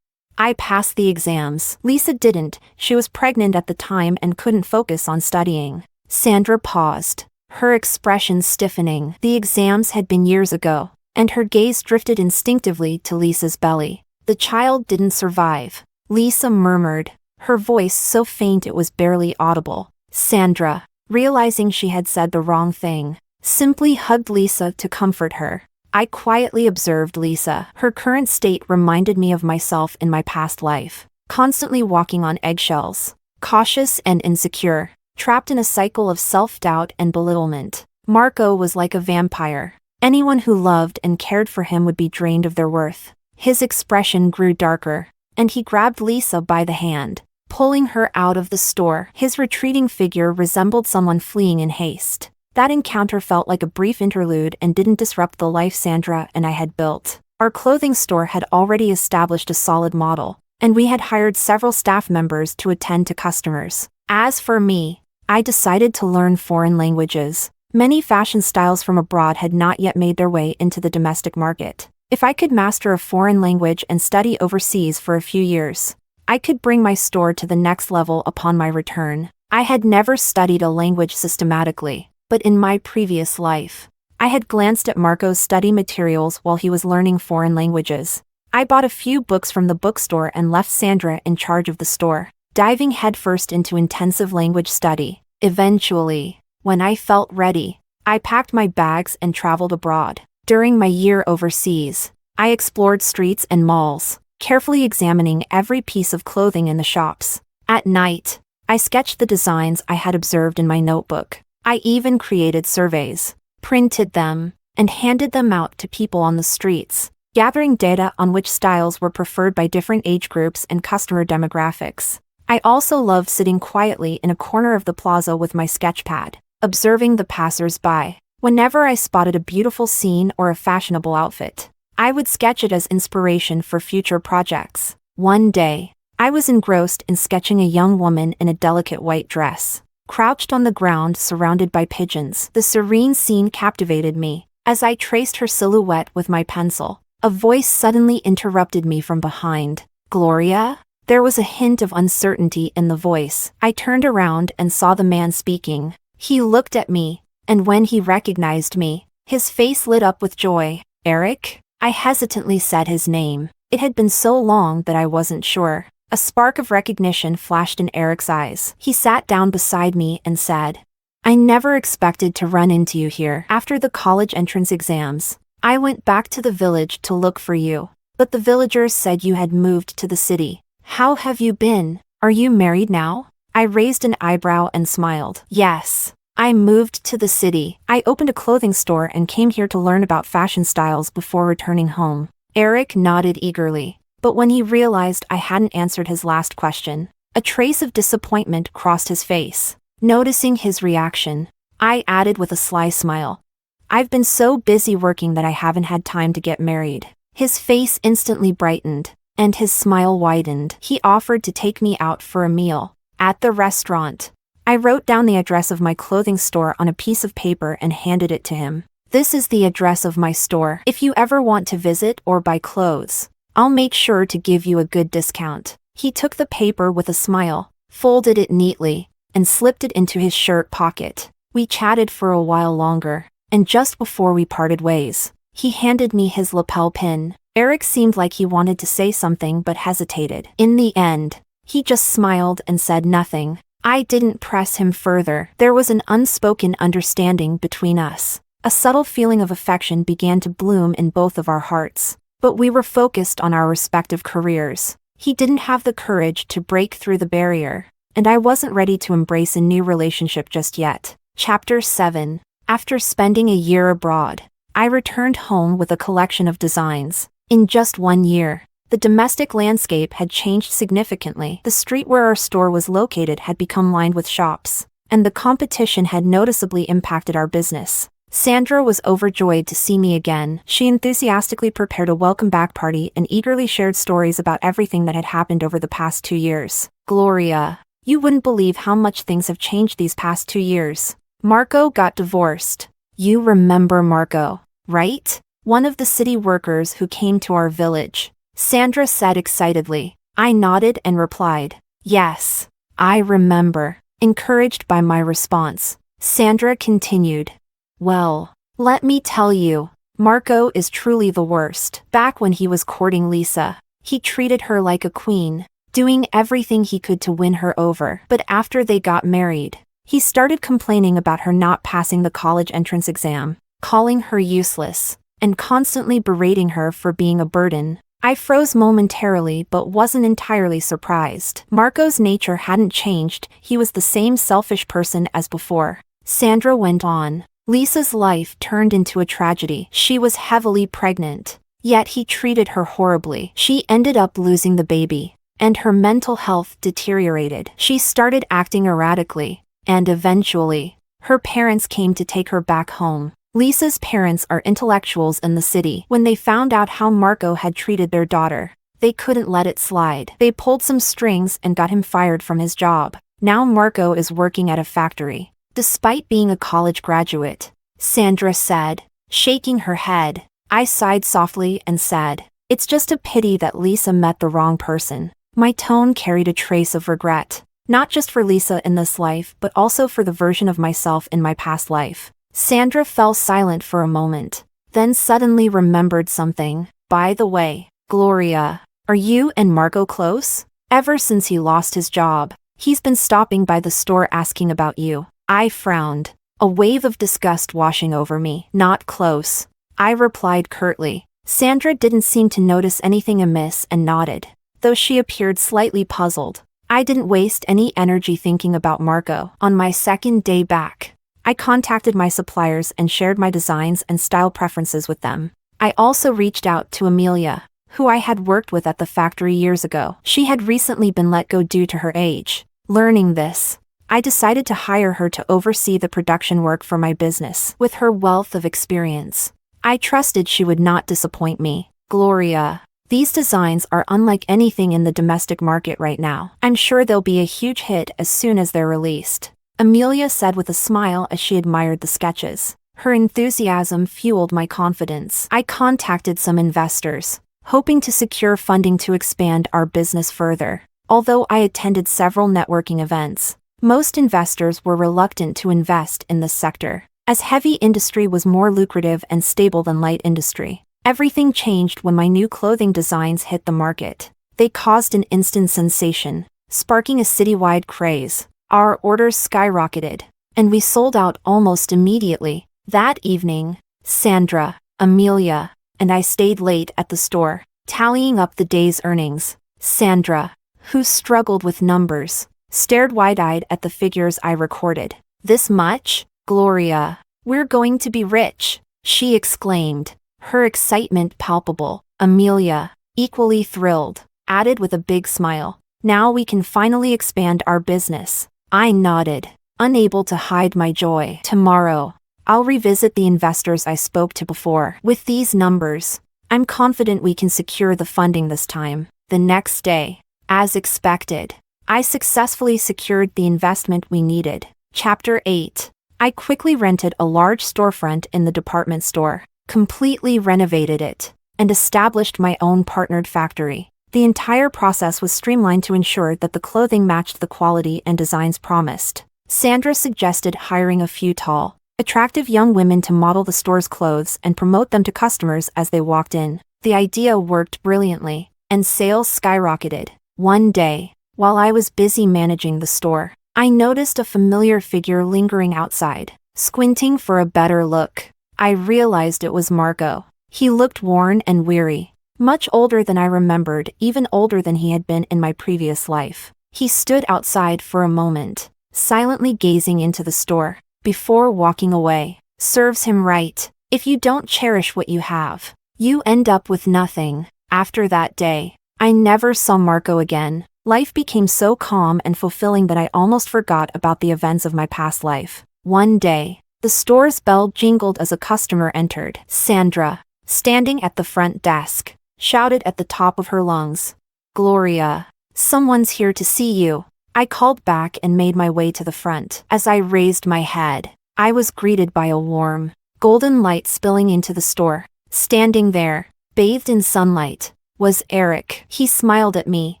I passed the exams. Lisa didn't. She was pregnant at the time and couldn't focus on studying. Sandra paused, her expression stiffening. The exams had been years ago, and her gaze drifted instinctively to Lisa's belly. The child didn't survive, Lisa murmured, her voice so faint it was barely audible. Sandra, realizing she had said the wrong thing, simply hugged Lisa to comfort her. I quietly observed Lisa. Her current state reminded me of myself in my past life, constantly walking on eggshells, cautious and insecure, trapped in a cycle of self-doubt and belittlement. Marco was like a vampire. Anyone who loved and cared for him would be drained of their worth. His expression grew darker, and he grabbed Lisa by the hand, pulling her out of the store. His retreating figure resembled someone fleeing in haste. That encounter felt like a brief interlude and didn't disrupt the life Sandra and I had built. Our clothing store had already established a solid model, and we had hired several staff members to attend to customers. As for me, I decided to learn foreign languages. Many fashion styles from abroad had not yet made their way into the domestic market. If I could master a foreign language and study overseas for a few years, I could bring my store to the next level upon my return. I had never studied a language systematically, but in my previous life, I had glanced at Marco's study materials while he was learning foreign languages. I bought a few books from the bookstore and left Sandra in charge of the store, diving headfirst into intensive language study. Eventually, when I felt ready, I packed my bags and traveled abroad. During my year overseas, I explored streets and malls, carefully examining every piece of clothing in the shops. At night, I sketched the designs I had observed in my notebook. I even created surveys, printed them, and handed them out to people on the streets, gathering data on which styles were preferred by different age groups and customer demographics. I also loved sitting quietly in a corner of the plaza with my sketchpad, observing the passers-by. Whenever I spotted a beautiful scene or a fashionable outfit, I would sketch it as inspiration for future projects. One day, I was engrossed in sketching a young woman in a delicate white dress, crouched on the ground surrounded by pigeons. The serene scene captivated me. As I traced her silhouette with my pencil, a voice suddenly interrupted me from behind. Gloria? There was a hint of uncertainty in the voice. I turned around and saw the man speaking. He looked at me, and when he recognized me, his face lit up with joy. Eric? I hesitantly said his name. It had been so long that I wasn't sure. A spark of recognition flashed in Eric's eyes. He sat down beside me and said, I never expected to run into you here. After the college entrance exams, I went back to the village to look for you, but the villagers said you had moved to the city. How have you been? Are you married now? I raised an eyebrow and smiled. Yes, I moved to the city. I opened a clothing store and came here to learn about fashion styles before returning home. Eric nodded eagerly. But when he realized I hadn't answered his last question, a trace of disappointment crossed his face. Noticing his reaction, I added with a sly smile, I've been so busy working that I haven't had time to get married. His face instantly brightened, and his smile widened. He offered to take me out for a meal. At the restaurant, I wrote down the address of my clothing store on a piece of paper and handed it to him. This is the address of my store. If you ever want to visit or buy clothes, I'll make sure to give you a good discount. He took the paper with a smile, folded it neatly, and slipped it into his shirt pocket. We chatted for a while longer, and just before we parted ways, he handed me his lapel pin. Eric seemed like he wanted to say something but hesitated. In the end, he just smiled and said nothing. I didn't press him further. There was an unspoken understanding between us. A subtle feeling of affection began to bloom in both of our hearts. But we were focused on our respective careers. He didn't have the courage to break through the barrier, and I wasn't ready to embrace a new relationship just yet. Chapter 7. After spending a year abroad, I returned home with a collection of designs. In just 1 year, the domestic landscape had changed significantly. The street where our store was located had become lined with shops, and the competition had noticeably impacted our business. Sandra was overjoyed to see me again. She enthusiastically prepared a welcome-back party and eagerly shared stories about everything that had happened over the past 2 years. Gloria, you wouldn't believe how much things have changed these past 2 years. Marco got divorced. You remember Marco, right? One of the city workers who came to our village. Sandra said excitedly. I nodded and replied, yes, I remember. Encouraged by my response, Sandra continued. Well, let me tell you, Marco is truly the worst. Back when he was courting Lisa, he treated her like a queen, doing everything he could to win her over. But after they got married, he started complaining about her not passing the college entrance exam, calling her useless, and constantly berating her for being a burden. I froze momentarily but wasn't entirely surprised. Marco's nature hadn't changed, he was the same selfish person as before. Sandra went on. Lisa's life turned into a tragedy. She was heavily pregnant, yet he treated her horribly. She ended up losing the baby, and her mental health deteriorated. She started acting erratically, and eventually, her parents came to take her back home. Lisa's parents are intellectuals in the city. When they found out how Marco had treated their daughter, they couldn't let it slide. They pulled some strings and got him fired from his job. Now Marco is working at a factory. Despite being a college graduate, Sandra said, shaking her head. I sighed softly and said, it's just a pity that Lisa met the wrong person. My tone carried a trace of regret, not just for Lisa in this life but also for the version of myself in my past life. Sandra fell silent for a moment, then suddenly remembered something. By the way, Gloria, are you and Marco close? Ever since he lost his job, he's been stopping by the store asking about you. I frowned, a wave of disgust washing over me. Not close, I replied curtly. Sandra didn't seem to notice anything amiss and nodded, though she appeared slightly puzzled. I didn't waste any energy thinking about Marco. On my second day back, I contacted my suppliers and shared my designs and style preferences with them. I also reached out to Amelia, who I had worked with at the factory years ago. She had recently been let go due to her age. Learning this, I decided to hire her to oversee the production work for my business. With her wealth of experience, I trusted she would not disappoint me. Gloria, these designs are unlike anything in the domestic market right now. I'm sure they'll be a huge hit as soon as they're released, Amelia said with a smile as she admired the sketches. Her enthusiasm fueled my confidence. I contacted some investors, hoping to secure funding to expand our business further. Although I attended several networking events, most investors were reluctant to invest in this sector, as heavy industry was more lucrative and stable than light industry. Everything changed when my new clothing designs hit the market. They caused an instant sensation, sparking a citywide craze. Our orders skyrocketed, and we sold out almost immediately. That evening, Sandra, Amelia, and I stayed late at the store, tallying up the day's earnings. Sandra, who struggled with numbers, stared wide-eyed at the figures I recorded. This much? Gloria, we're going to be rich, she exclaimed, her excitement palpable. Amelia, equally thrilled, added with a big smile, now we can finally expand our business. I nodded, unable to hide my joy. Tomorrow, I'll revisit the investors I spoke to before. With these numbers, I'm confident we can secure the funding this time. The next day, as expected, I successfully secured the investment we needed. Chapter 8. I quickly rented a large storefront in the department store, completely renovated it, and established my own partnered factory. The entire process was streamlined to ensure that the clothing matched the quality and designs promised. Sandra suggested hiring a few tall, attractive young women to model the store's clothes and promote them to customers as they walked in. The idea worked brilliantly, and sales skyrocketed. One day, while I was busy managing the store, I noticed a familiar figure lingering outside. Squinting for a better look, I realized it was Marco. He looked worn and weary, much older than I remembered, even older than he had been in my previous life. He stood outside for a moment, silently gazing into the store, before walking away. Serves him right. If you don't cherish what you have, you end up with nothing. After that day, I never saw Marco again. Life became so calm and fulfilling that I almost forgot about the events of my past life. One day, The store's bell jingled as a customer entered. Sandra, standing at the front desk, shouted at the top of her lungs. Gloria, someone's here to see you. I called back and made my way to the front. As I raised my head, I was greeted by a warm, golden light spilling into the store. Standing there, bathed in sunlight, was Eric. He smiled at me,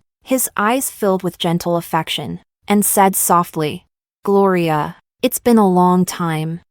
his eyes filled with gentle affection, and said softly, Gloria, it's been a long time.